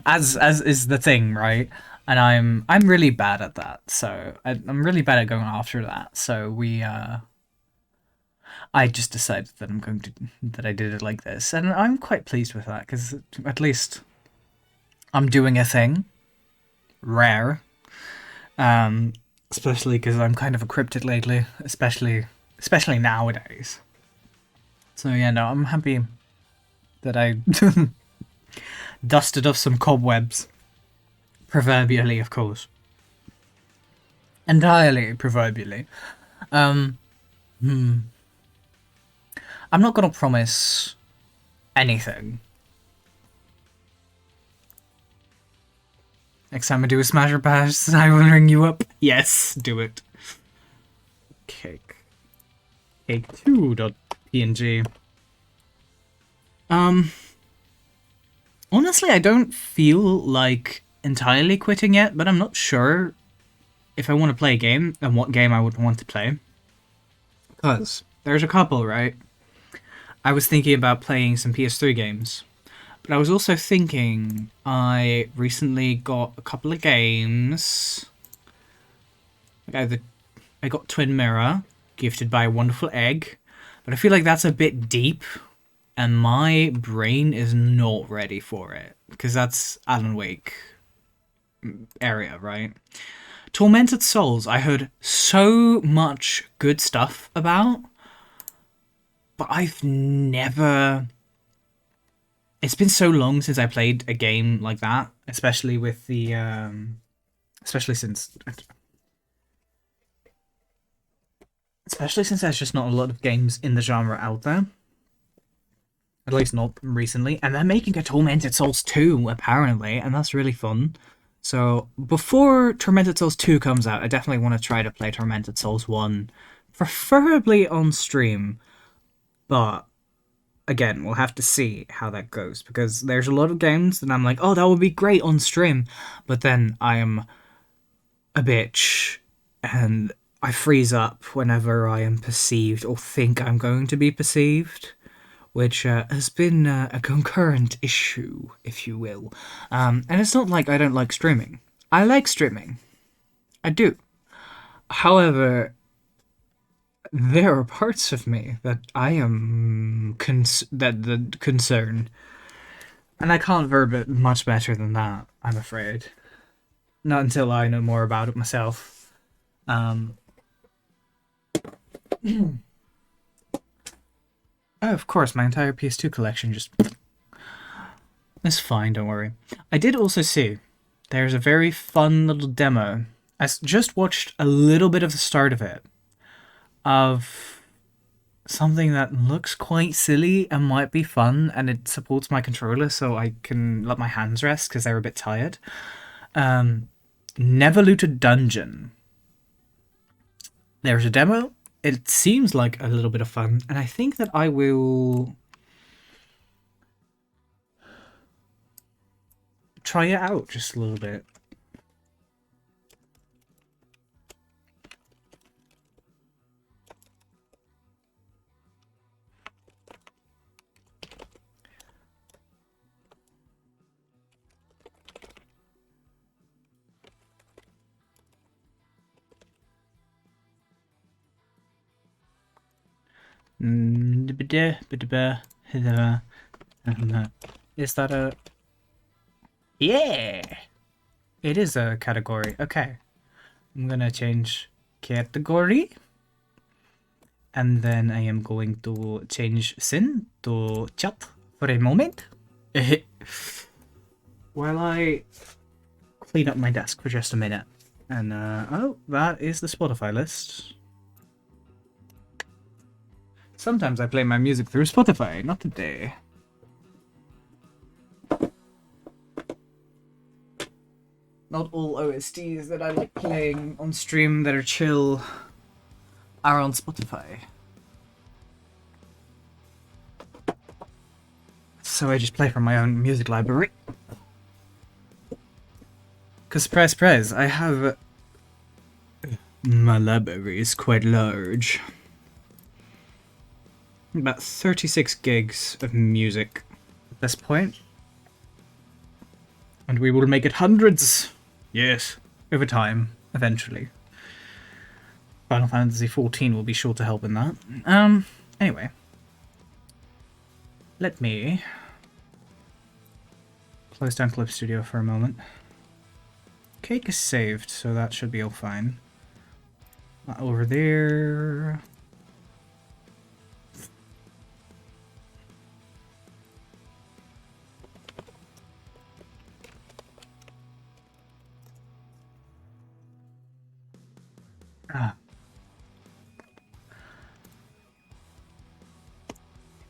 as is the thing, right? And I'm really bad at that, so I'm really bad at going after that, so I just decided that that I did it like this, and I'm quite pleased with that, because at least I'm doing a thing. Rare. Especially because I'm kind of a cryptid lately, especially nowadays. So yeah, no, I'm happy that I dusted off some cobwebs. Proverbially, of course. Entirely proverbially. I'm not gonna promise anything. Next time I do a Smash or Pass, I will ring you up. Yes, do it. Cake. Cake2.png. Honestly, I don't feel like entirely quitting yet, but I'm not sure if I want to play a game and what game I would want to play. Because there's a couple, right? I was thinking about playing some PS3 games. But I was also thinking, I recently got a couple of games. I got Twin Mirror, gifted by a wonderful egg, but I feel like that's a bit deep, and my brain is not ready for it because that's Alan Wake area, right? Tormented Souls, I heard so much good stuff about, but I've never. It's been so long since I played a game like that, especially with the, especially since, especially since there's just not a lot of games in the genre out there. At least not recently. And they're making a Tormented Souls 2, apparently, and that's really fun. So, before Tormented Souls 2 comes out, I definitely want to try to play Tormented Souls 1, preferably on stream. But, again, we'll have to see how that goes, because there's a lot of games that I'm like, oh, that would be great on stream. But then I am a bitch, and I freeze up whenever I am perceived or think I'm going to be perceived, which has been a concurrent issue, if you will. And it's not like I don't like streaming. I like streaming. I do. However, there are parts of me that I am that concern, and I can't verb it much better than that, I'm afraid. Not until I know more about it myself. Oh, of course, my entire PS2 collection just... It's fine, don't worry. I did also see there's a very fun little demo. I just watched a little bit of the start of it, of something that looks quite silly and might be fun, and it supports my controller so I can let my hands rest because they're a bit tired. Neverlooted Dungeon. There's a demo. It seems like a little bit of fun, and I think that I will try it out just a little bit. Is that a... Yeah! It is a category. Okay. I'm gonna change category. And then I am going to change scene to chat for a moment. While I clean up my desk for just a minute. And, oh, that is the Spotify list. Sometimes I play my music through Spotify, not today. Not all OSTs that I like playing on stream that are chill are on Spotify. So I just play from my own music library. Because surprise, I have... My library is quite large. About 36 gigs of music at this point. And we will make it hundreds. Yes, over time, eventually. Final Fantasy XIV will be sure to help in that. Anyway. Let me close down Clip Studio for a moment. Cake is saved, so that should be all fine. Over there...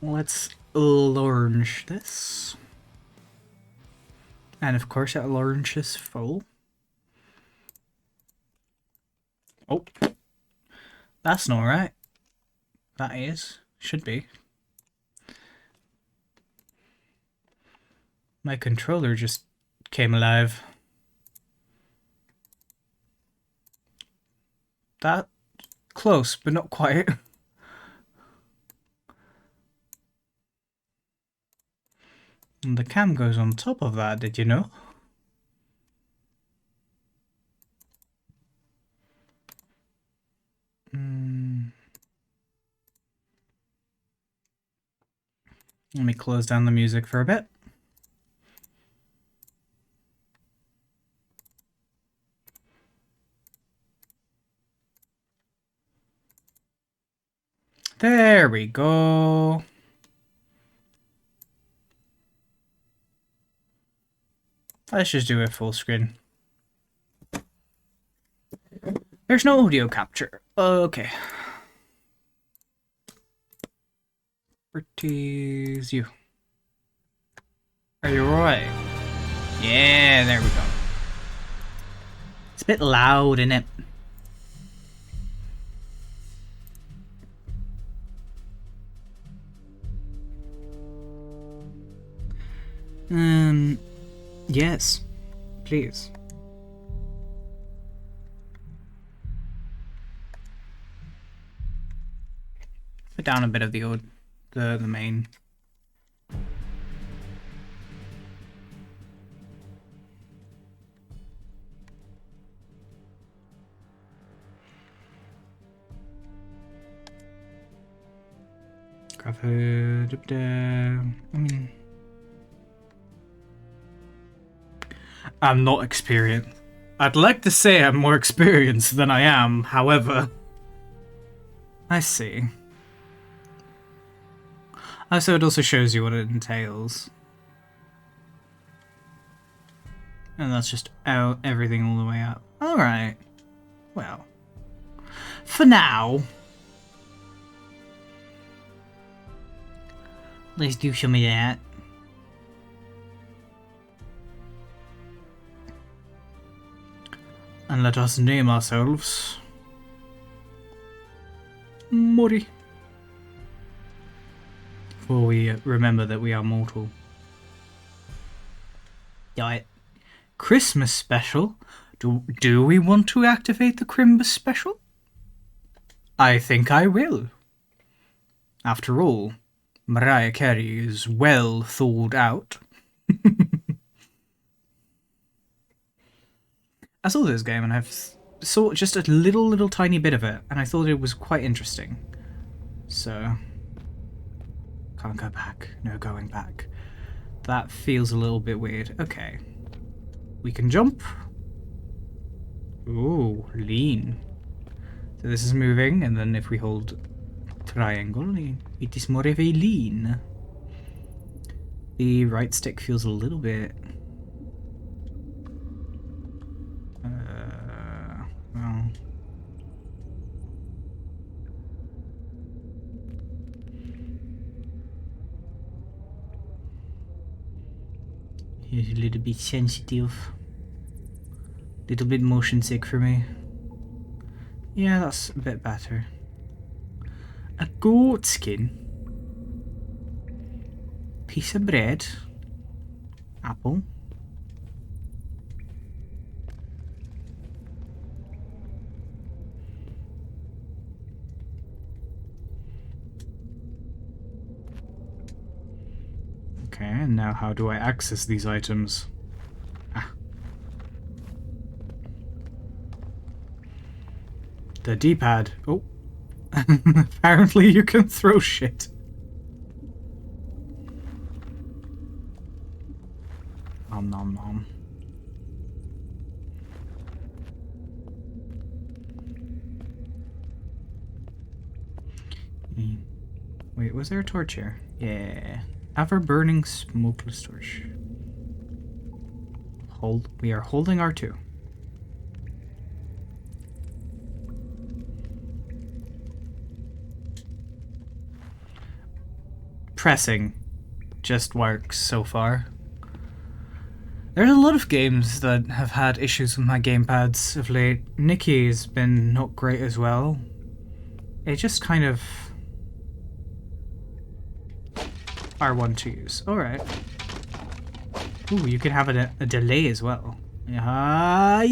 Let's launch this. And of course it launches full. Oh. That's not right. That is. Should be. My controller just came alive. That close, but not quite. And the cam goes on top of that, did you know? Let me close down the music for a bit. There we go. Let's just do it full screen. There's no audio capture. Okay. Pretty's you. Are you alright? Yeah, there we go. It's a bit loud, isn't it? Yes, please. Put down a bit of the main. Grab it. I mean, I'm not experienced. I'd like to say I'm more experienced than I am, however. I see. Oh, so it also shows you what it entails. And that's just out everything all the way up. Alright. Well. For now. Let's do some of that. And let us name ourselves Mori. For we remember that we are mortal. Right. Christmas special. Do we want to activate the Crimbus special? I think I will. After all, Mariah Carey is well thought out. I saw this game and I've saw just a little tiny bit of it, and I thought it was quite interesting. So, can't go back. No going back. That feels a little bit weird. Okay. We can jump. Ooh, lean. So this is moving, and then if we hold triangle, it is more of a lean. The right stick feels a little bit... well... It's a little bit sensitive. Little bit motion sick for me. Yeah, that's a bit better. A goat skin. Piece of bread. Apple. Okay, and now how do I access these items? Ah. The D-pad. Oh. Apparently you can throw shit. Nom nom nom. Wait, was there a torch here? Yeah. Ever-burning smokeless torch. We are holding R2. Pressing just works so far. There's a lot of games that have had issues with my gamepads of late. Nikki's been not great as well. It just kind of... R1 to use. Alright. Ooh, you can have a delay as well. Yeah.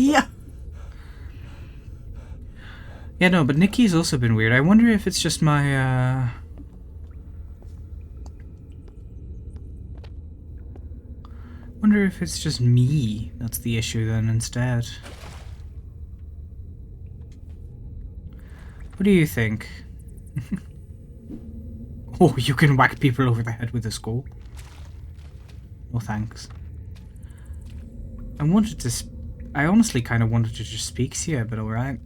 Yeah, no, but Nikki's also been weird. I wonder if it's just my, Wonder if it's just me that's the issue then instead. What do you think? Oh, you can whack people over the head with a skull. No thanks. I honestly kind of wanted to just speak to you, but alright.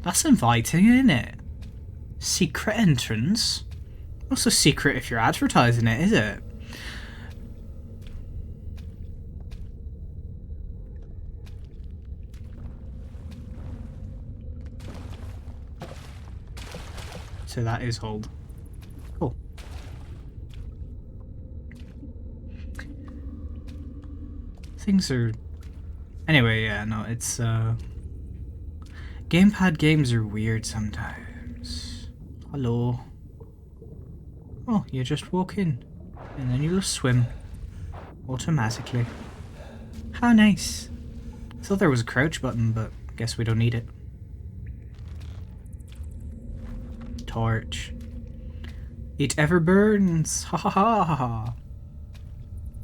That's inviting, isn't it? Secret entrance? Not so secret if you're advertising it, is it? So that is hold. Cool. Things are... Anyway, yeah, no, it's, Gamepad games are weird sometimes. Hello. Oh, you just walk in, and then you'll swim. Automatically. How nice. I thought there was a crouch button, but I guess we don't need it. Torch. It ever burns! Ha ha ha ha ha!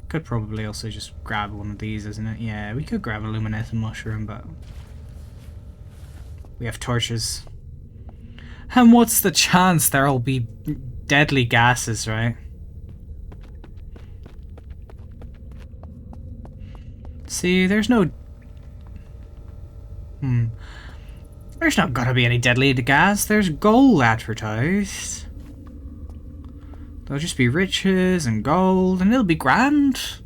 Could probably also just grab one of these, isn't it? Yeah, we could grab a luminescent mushroom, but... we have torches. And what's the chance there'll be deadly gases, right? See, there's no... There's not gonna be any deadly gas. There's gold advertised. There'll just be riches and gold, and it'll be grand.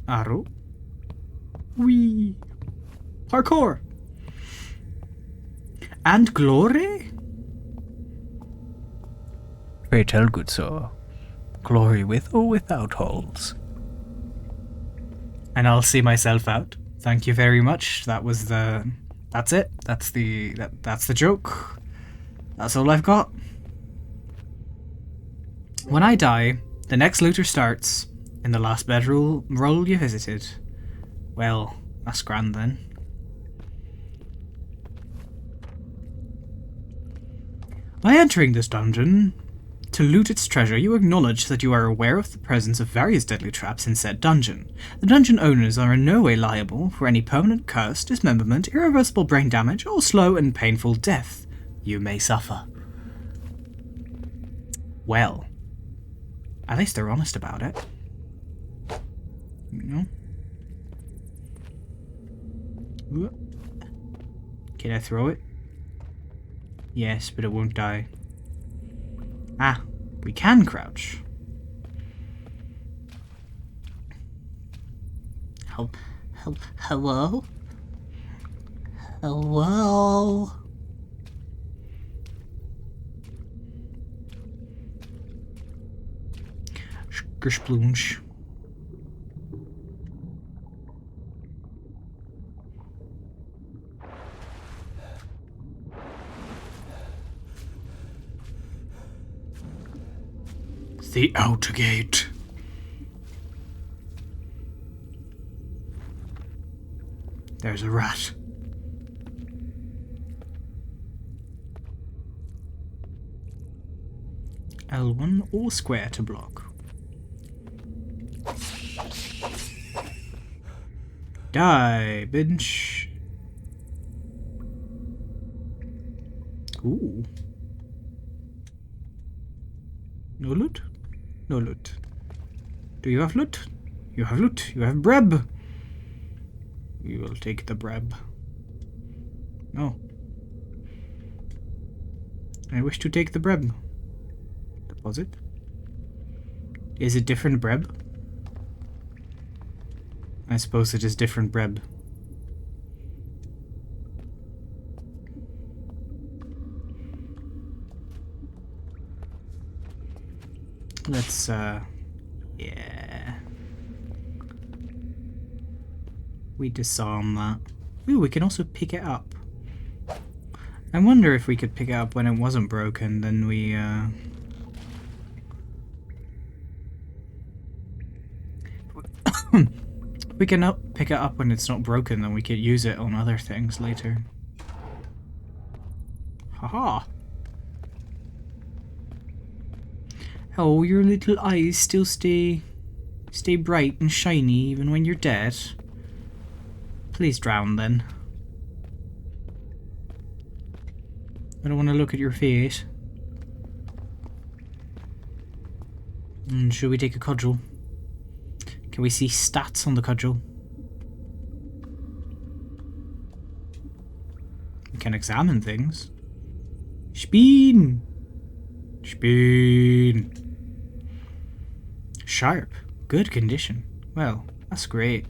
Arrow. Wee. Parkour. And glory? Pray tell, good sir. Glory with or without holes? And I'll see myself out. Thank you very much. That was the... That's it. That's the joke. That's all I've got. When I die, the next looter starts in the last bedroll you visited. Well, that's grand then. By entering this dungeon to loot its treasure, you acknowledge that you are aware of the presence of various deadly traps in said dungeon. The dungeon owners are in no way liable for any permanent curse, dismemberment, irreversible brain damage, or slow and painful death you may suffer. Well, at least they're honest about it. You know? Can I throw it? Yes, but it won't die. Ah, we can crouch. Hello? Hello? Gersplunch. The outer gate. There's a rat. L1 or square to block. Die, bitch. Ooh. No loot? No loot. Do you have loot? You have loot. You have breb. We will take the breb. No. I wish to take the breb. Deposit. Is it different breb? I suppose it is different breb. Let's, yeah. We disarm that. Ooh, we can also pick it up. I wonder if we could pick it up when it wasn't broken, then we, we can pick it up when it's not broken, then we could use it on other things later. Haha. Oh, your little eyes still stay bright and shiny even when you're dead. Please drown then. I don't want to look at your face. Should we take a cudgel? Can we see stats on the cudgel? We can examine things. Speen! Speen! Sharp. Good condition. Well, that's great.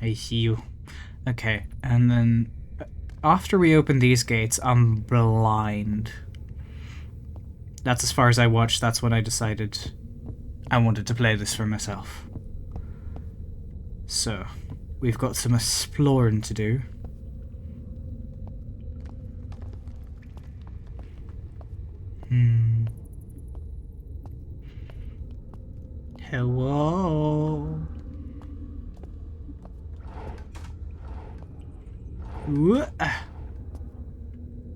I see you. Okay, and then after we open these gates, I'm blind. That's as far as I watched. That's when I decided I wanted to play this for myself. So, we've got some exploring to do. Hello.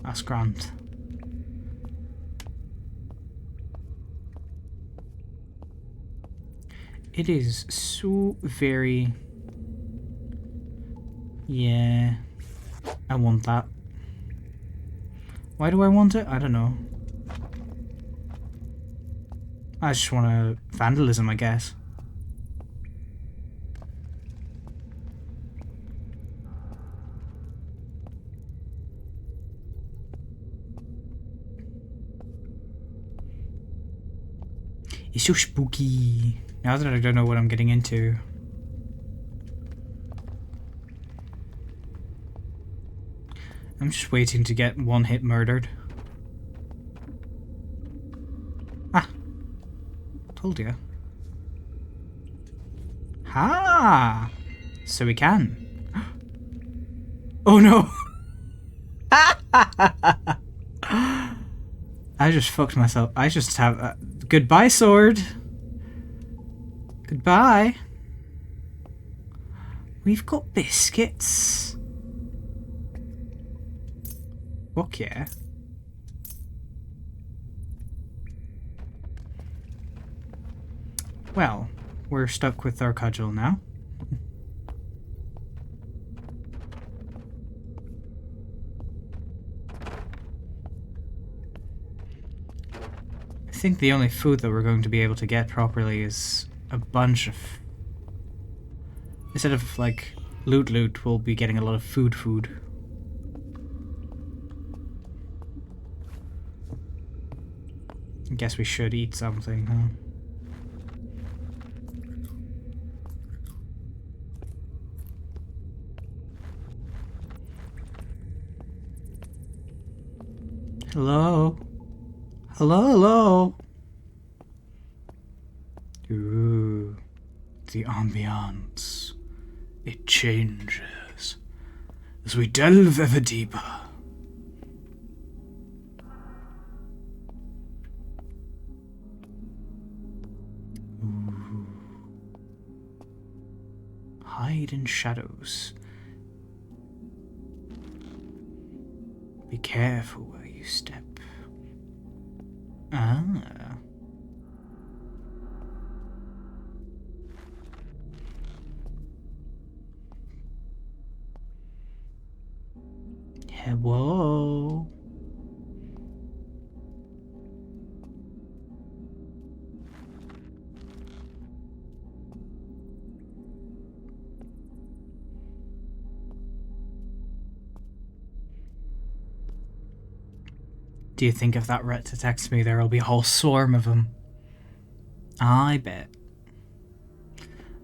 That's grand. It is so very... Yeah. I want that. Why do I want it? I don't know. I just want to... vandalism, I guess. It's so spooky. Now that I don't know what I'm getting into. I'm just waiting to get one hit murdered. Ah. Told you. Ha! So we can. Oh no! I just fucked myself. I just have a... Goodbye, sword. Goodbye. We've got biscuits. Fuck yeah. Well, we're stuck with our cudgel now. I think the only food that we're going to be able to get properly is a bunch of... Instead of, like, loot, we'll be getting a lot of food. I guess we should eat something, huh? Hello? Hello? Ooh, the ambiance. It changes as we delve ever deeper. Ooh. Hide in shadows. Be careful where you step. Ah. Whoa. Do you think if that rat detects me, there'll be a whole swarm of them? I bet.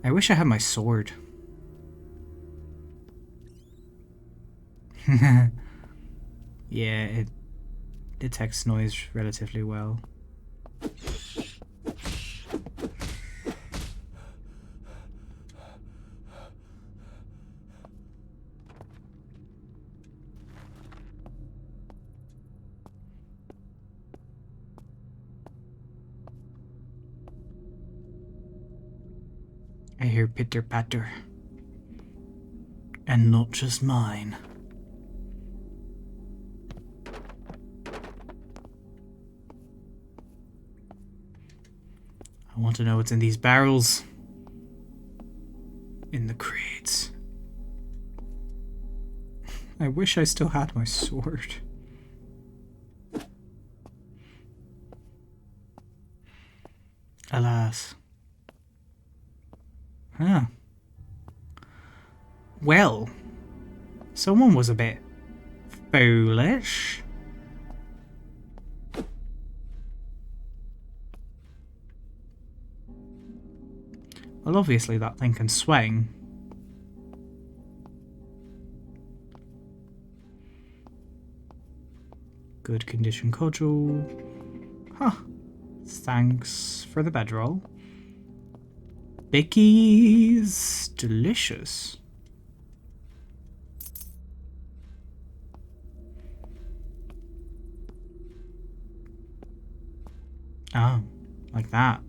I wish I had my sword. Yeah, it detects noise relatively well. hear pitter patter. And not just mine. I want to know what's in these barrels. In the crates. I wish I still had my sword. Alas. Huh. Well, someone was a bit foolish. Well, obviously that thing can swing. Good condition cudgel. Huh. Thanks for the bedroll. Bickies. Delicious. Oh, like that.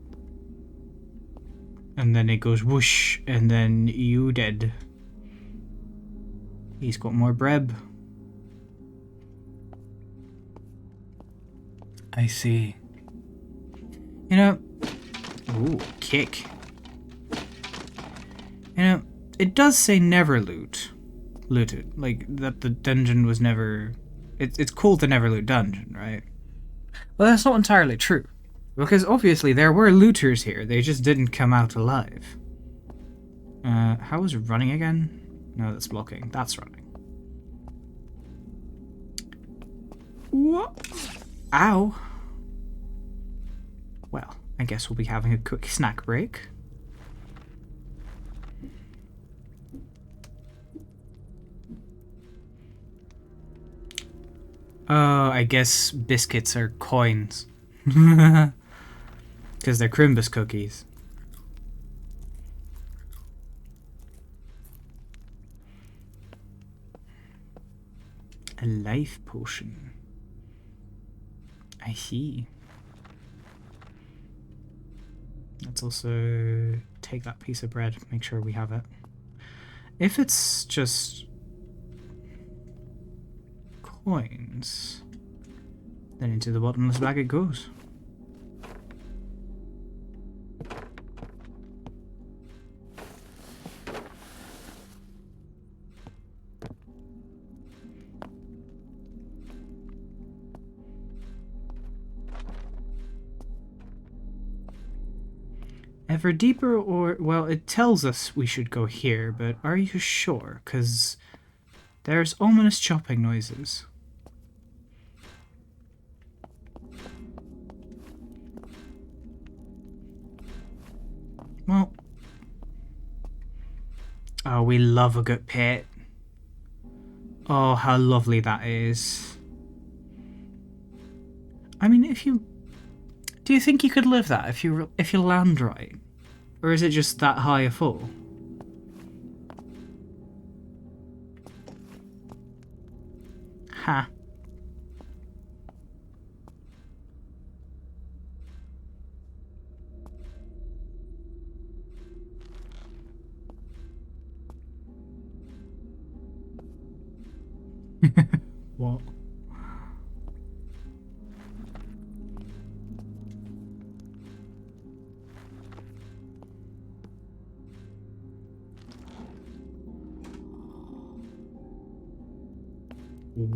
And then it goes whoosh, and then you dead. He's got more bread. I see. You know... Ooh, kick. You know, it does say never looted. Like, that the dungeon was never... It's called the Neverlooted Dungeon, right? Well, that's not entirely true. Because obviously there were looters here, they just didn't come out alive. How is running again? No, that's blocking. That's running. What? Ow. Well, I guess we'll be having a quick snack break. Oh, I guess biscuits are coins. Because they're Crimbus cookies. A life potion. I see. Let's also take that piece of bread, make sure we have it. If it's just coins, then into the bottomless bag it goes. Ever deeper, or... Well, it tells us we should go here, but are you sure? Because there's ominous chopping noises. Well... Oh, we love a good pit. Oh, how lovely that is. I mean, if you... Do you think you could live that if you land right? Or is it just that high a fall? Ha. What?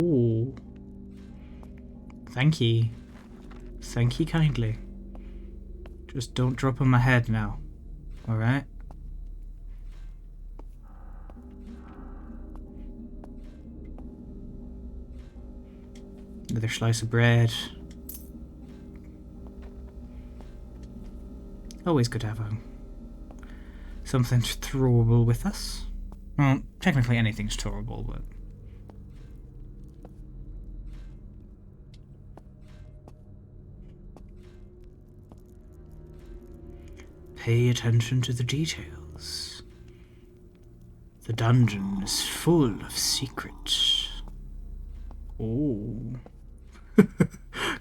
Ooh. Thank ye. Thank ye kindly. Just don't drop on my head now. Alright? Another slice of bread. Always good to have something throwable with us. Well, technically anything's throwable, but... Pay attention to the details. The dungeon is full of secrets. Oh.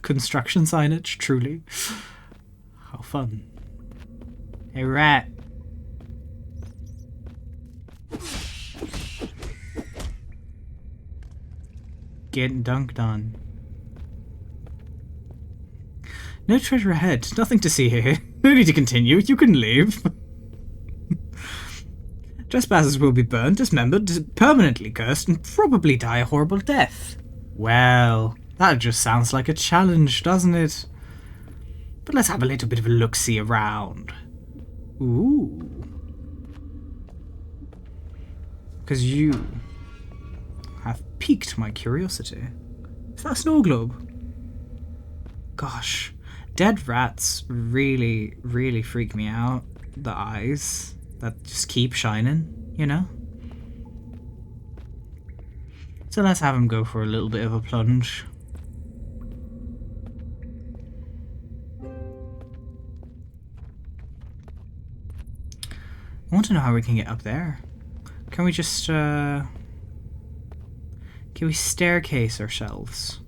Construction signage, truly. How fun. Hey, rat. Getting dunked on. No treasure ahead. Nothing to see here. No need to continue. You can leave. Trespassers will be burned, dismembered, permanently cursed, and probably die a horrible death. Well, that just sounds like a challenge, doesn't it? But let's have a little bit of a look-see around. Ooh. Because you have piqued my curiosity. Is that a snow globe? Gosh, dead rats really, really freak me out. The eyes that just keep shining, you know? So let's have him go for a little bit of a plunge. I want to know how we can get up there. Can we just, can we staircase ourselves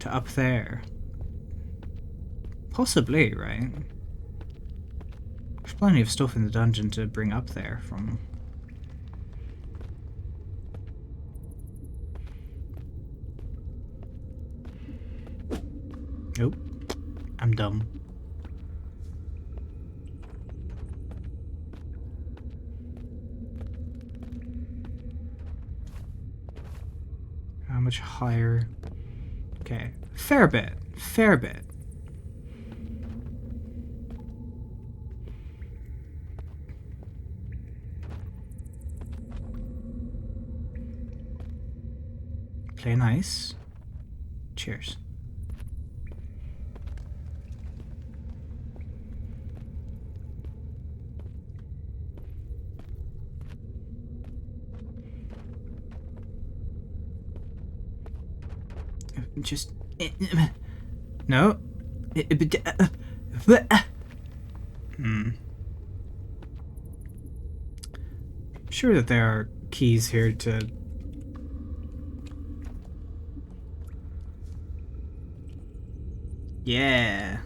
to up there? Possibly, right? There's plenty of stuff in the dungeon to bring up there from. Nope. I'm dumb. How much higher? Okay. Fair bit. Fair bit. Play nice. Cheers. Just no. Sure that there are keys here to. Yeah.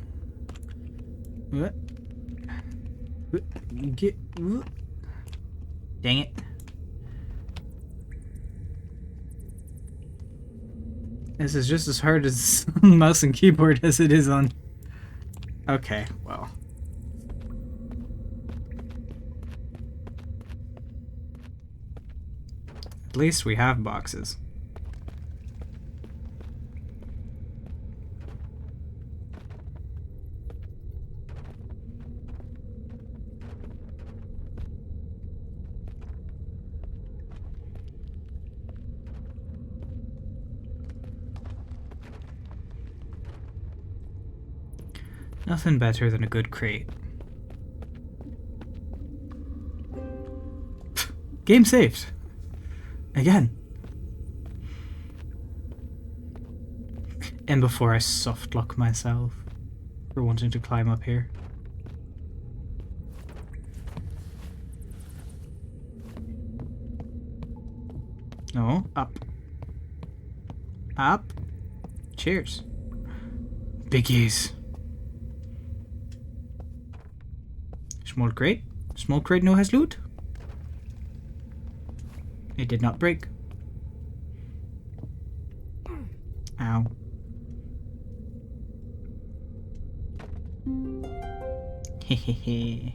What? Get. Dang it. This is just as hard as mouse and keyboard as it is on. Okay, well. At least we have boxes. Nothing better than a good crate. Game saved. Again. And before I softlock myself for wanting to climb up here. No, up. Up. Cheers. Biggies. Small crate. Small crate no has loot. It did not break. Ow. Hehehe.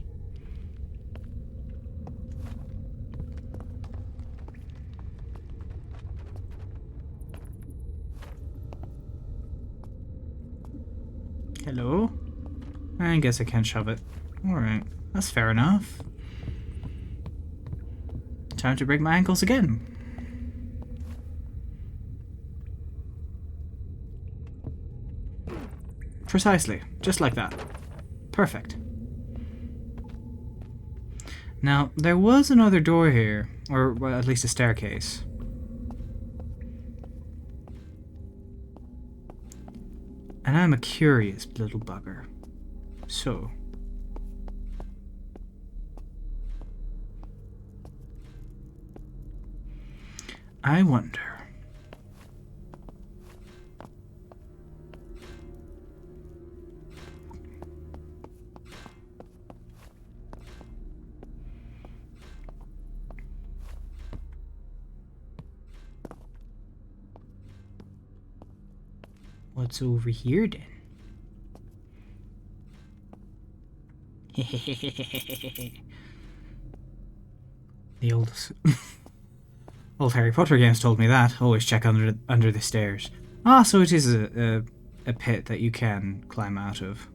Hello? I guess I can't shove it. Alright, that's fair enough. Time to break my ankles again. Precisely, just like that. Perfect. Now, there was another door here, or well, at least a staircase. And I'm a curious little bugger. So... I wonder... What's over here then? The old Harry Potter games told me that. Always check under the stairs. Ah, so it is a pit that you can climb out of.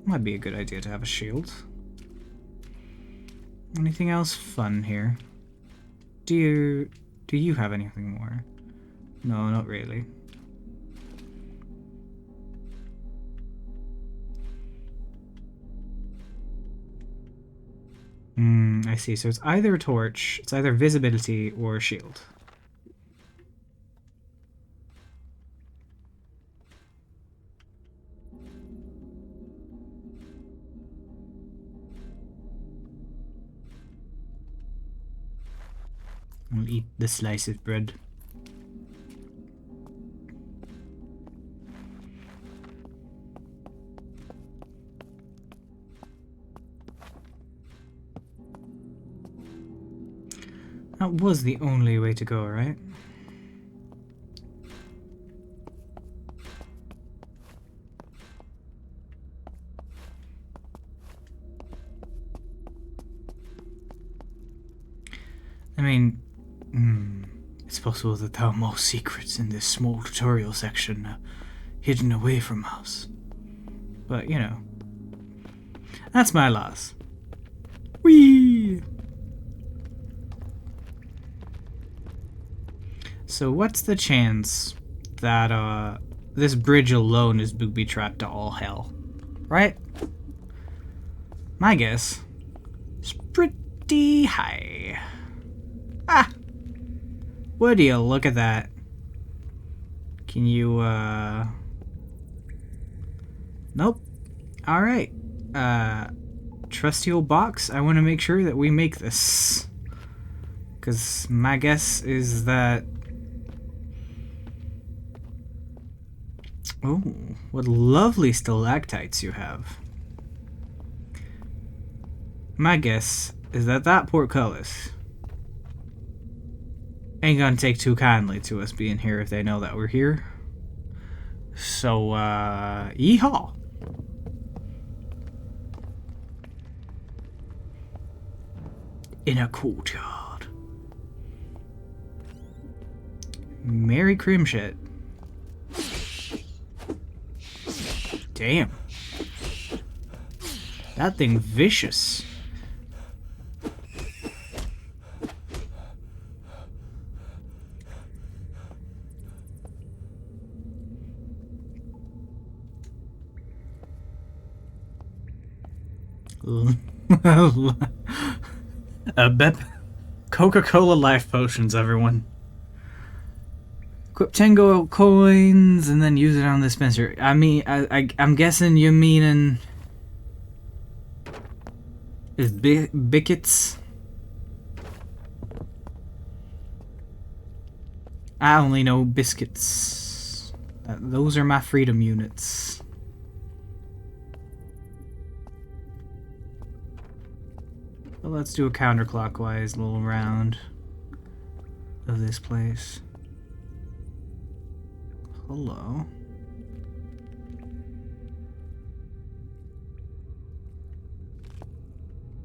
Might be a good idea to have a shield. Anything else fun here? Do you have anything more? No, not really. I see. So it's either a torch, it's either visibility or a shield. I'll eat the slice of bread. That was the only way to go, right? I mean, it's possible that there are more secrets in this small tutorial section hidden away from us. But, you know, that's my loss. Whee! So what's the chance that this bridge alone is booby-trapped to all hell? Right? My guess is pretty high. Ah! Would you look at that? Can you, Nope. Alright. Trusty old box, I want to make sure that we make this. Because my guess is that... Oh, what lovely stalactites you have. My guess is that portcullis ain't gonna take too kindly to us being here if they know that we're here. So, yeehaw! In a courtyard. Merry Crimshit. Damn. That thing vicious. Coca-Cola life potions, everyone. Equip 10 gold coins and then use it on the dispenser. I mean, I'm guessing you're meaning... Is Bickets? I only know biscuits. Those are my freedom units. But let's do a counterclockwise little round of this place. Hello.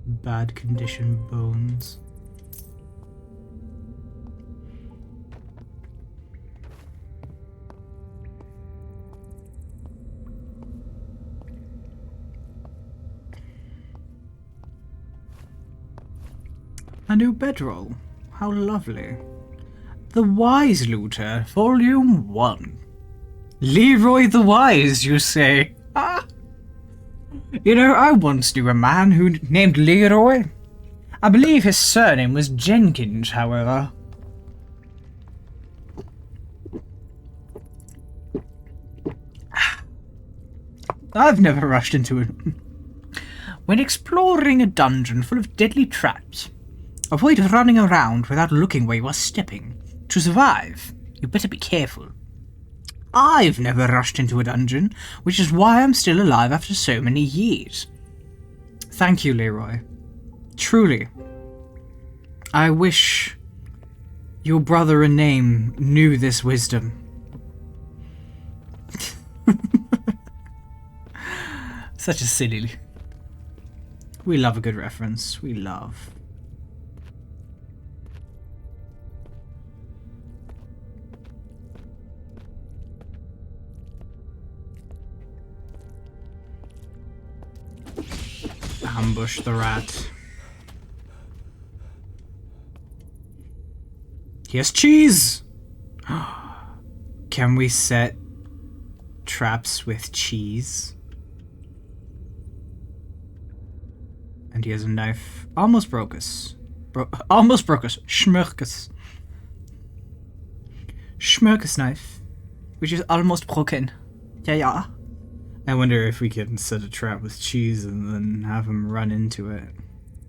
Bad condition bones. A new bedroll. How lovely. The Wise Looter, Volume 1. Leroy the Wise, you say? Ah! You know, I once knew a man who named Leroy. I believe his surname was Jenkins, however. I've never rushed into it. When exploring a dungeon full of deadly traps, avoid running around without looking where you are stepping. To survive, you better be careful. I've never rushed into a dungeon, which is why I'm still alive after so many years. Thank you, Leroy. Truly. I wish your brother in name knew this wisdom. Such a silly. We love a good reference. We love. Ambush the rat. He has cheese! Can we set traps with cheese? And he has a knife. Almost broke us. Almost broke us. Schmirkus. Schmirkus knife. Which is almost broken. Yeah. I wonder if we can set a trap with cheese and then have him run into it.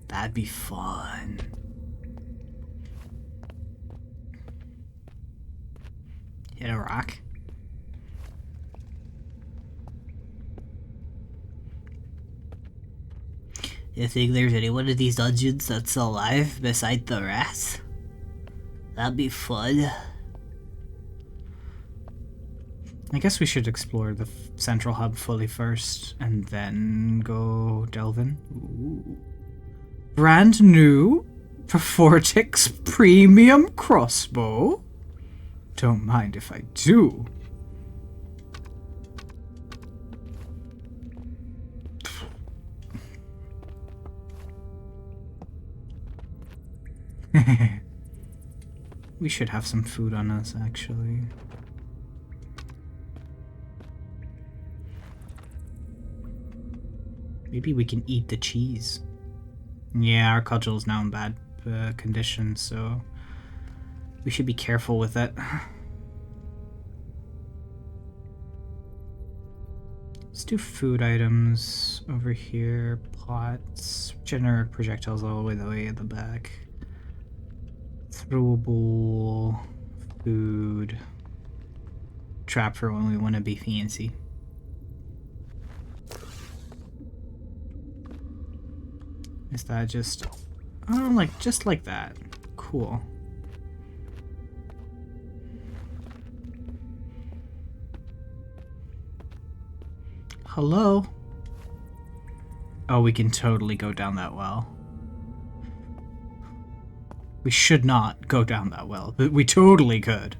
That'd be fun. Hit a rock. You think there's any one of these dungeons that's alive beside the rats? That'd be fun. I guess we should explore the central hub fully first, and then go delve in. Ooh. Brand new Perfortix Premium Crossbow. Don't mind if I do. We should have some food on us, actually. Maybe we can eat the cheese. Yeah, our cudgel is now in bad condition, so we should be careful with it. Let's do food items over here. Pots. Generic projectiles all the way at the back. Throwable. Food. Trap for when we want to be fancy. Is that just... oh, like, just like that. Cool. Hello? Oh, we can totally go down that well. We should not go down that well, but we totally could.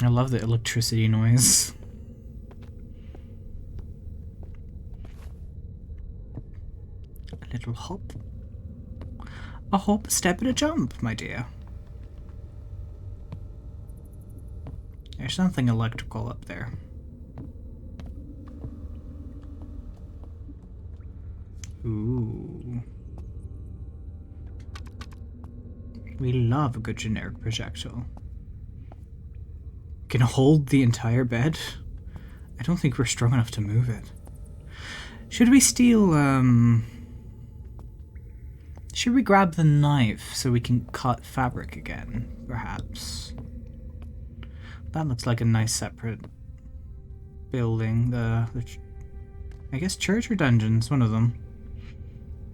I love the electricity noise. A little hop. A hop, a step, and a jump, my dear. There's something electrical up there. Ooh. We love a good generic projectile. Can hold the entire bed? I don't think we're strong enough to move it. Should we steal, should we grab the knife so we can cut fabric again, perhaps? That looks like a nice separate building. I guess church or dungeons, one of them.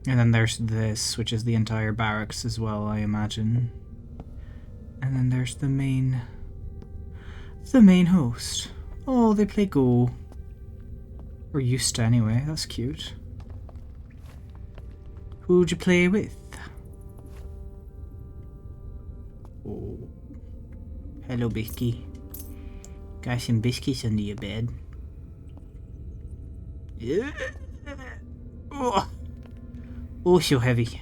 And then there's this, which is the entire barracks as well, I imagine. And then there's the main host. Oh, they play Go. Or used to anyway, that's cute. Who'd you play with? Oh. Hello, Bisky. Got some biscuits under your bed. Oh, oh, so heavy.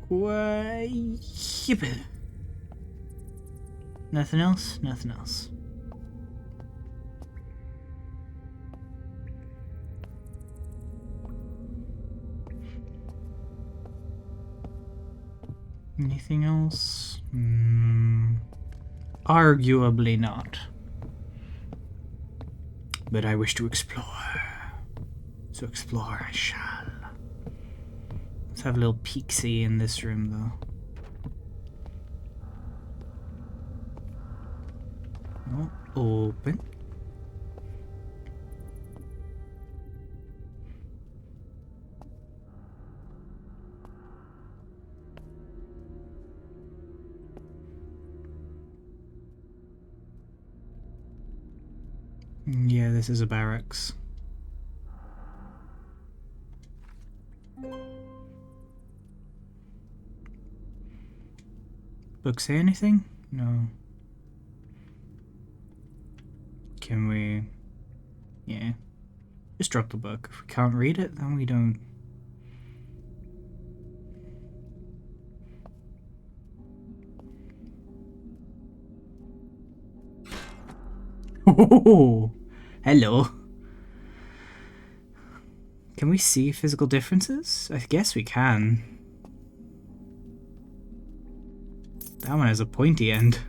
Why? Nothing else? Nothing else. Anything else? Arguably not. But I wish to explore. So explore I shall. Let's have a little peek-see in this room, though. Oh, open. Yeah, this is a barracks. Book say anything? No. Can we... Yeah. Just drop the book. If we can't read it, then we don't. Oh, hello. Can we see physical differences? I guess we can. That one has a pointy end.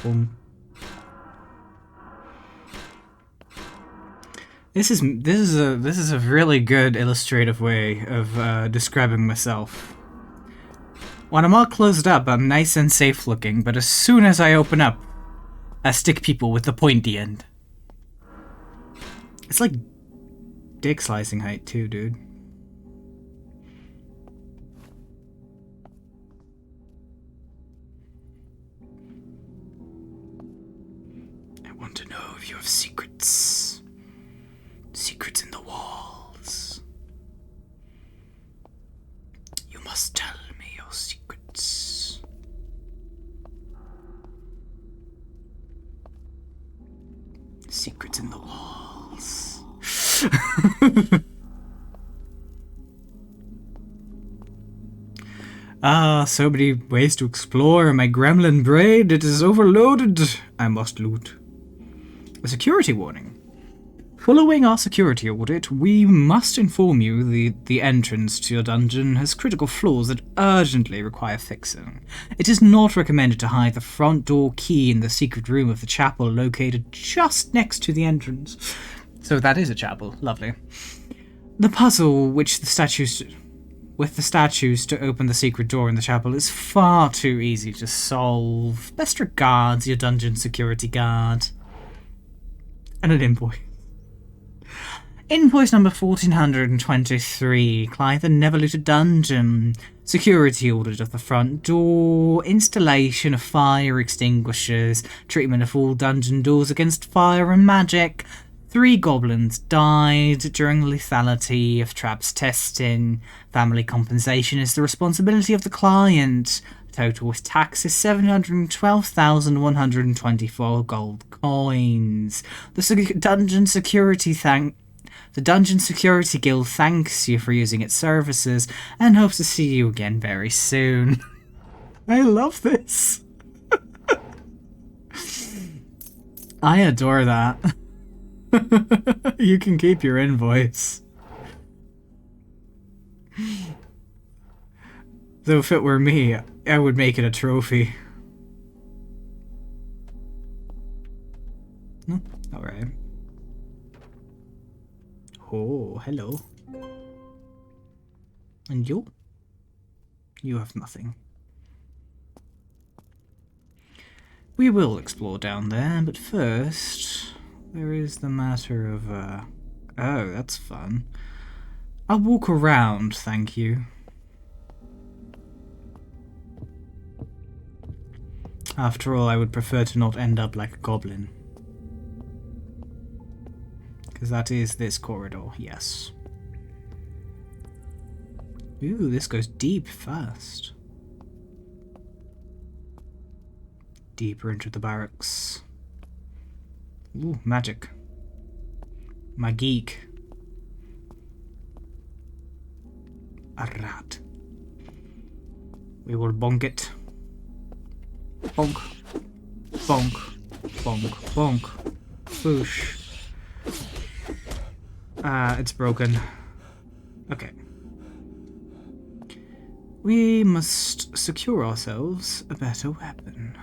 Boom. This is a really good illustrative way of describing myself. When I'm all closed up, I'm nice and safe looking, but as soon as I open up, I stick people with the pointy end. It's like dick slicing height too, dude. I want to know if you have secrets. Secrets in the walls. You must tell me your secrets. Secrets in the walls. Ah, so many ways to explore. My gremlin brain, it is overloaded. I must loot. A security warning. Following our security audit, we must inform you the entrance to your dungeon has critical flaws that urgently require fixing. It is not recommended to hide the front door key in the secret room of the chapel located just next to the entrance. So that is a chapel. Lovely. The puzzle with the statues to open the secret door in the chapel is far too easy to solve. Best regards, your dungeon security guard. And an invoice. Invoice number 1423, Clive the Neverlooted Dungeon. Security audit of the front door, installation of fire extinguishers, treatment of all dungeon doors against fire and magic. 3 goblins died during lethality of traps testing. Family compensation is the responsibility of the client. Total with taxes 712,124 gold coins. The Dungeon Security Guild thanks you for using its services and hopes to see you again very soon. I love this. I adore that. You can keep your invoice. Though if it were me, I would make it a trophy. No? Alright. Oh, hello. And you? You have nothing. We will explore down there, but first, there is the matter of, oh, that's fun. I'll walk around, thank you. After all, I would prefer to not end up like a goblin. Because that is this corridor, yes. Ooh, this goes deep fast. Deeper into the barracks. Ooh, magic. My geek. A rat. We will bonk it. Bonk. Bonk. Bonk. Bonk. Boosh. It's broken. Okay. We must secure ourselves a better weapon.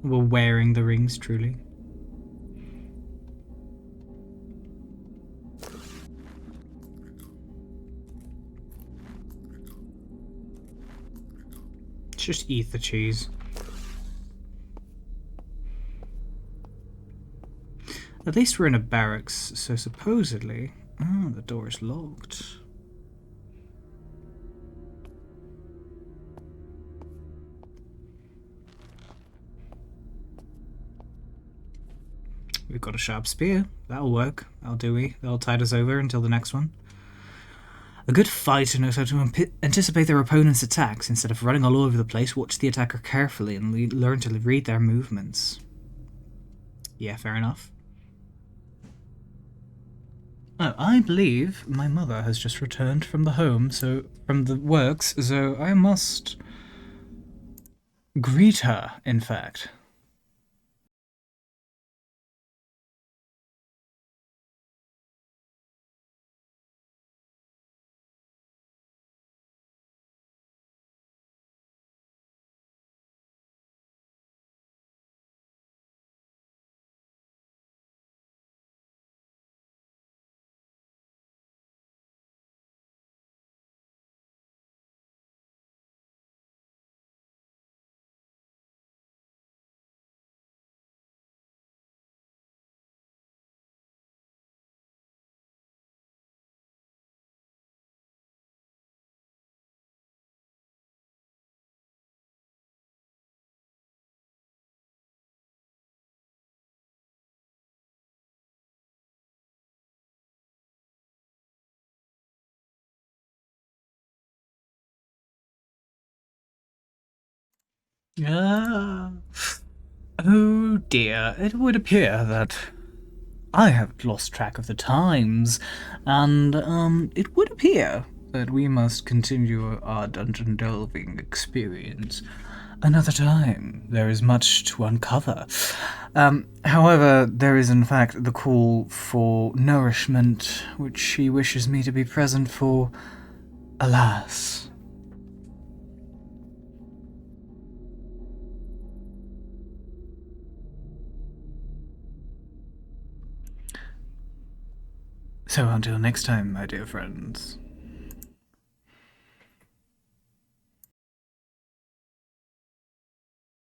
We're wearing the rings, truly. Just eat the cheese. at least we're in a barracks, so supposedly... Oh, the door is locked. We've got a sharp spear. That'll work. That'll tide us over until the next one. A good fighter knows how to anticipate their opponent's attacks. Instead of running all over the place, watch the attacker carefully and learn to read their movements. Yeah, fair enough. Oh, I believe my mother has just returned from the works, so I must greet her, in fact. Ah. Oh dear, it would appear that I have lost track of the times, and, it would appear that we must continue our dungeon delving experience another time. There is much to uncover. However, there is in fact the call for nourishment, which she wishes me to be present for. Alas. So until next time, my dear friends.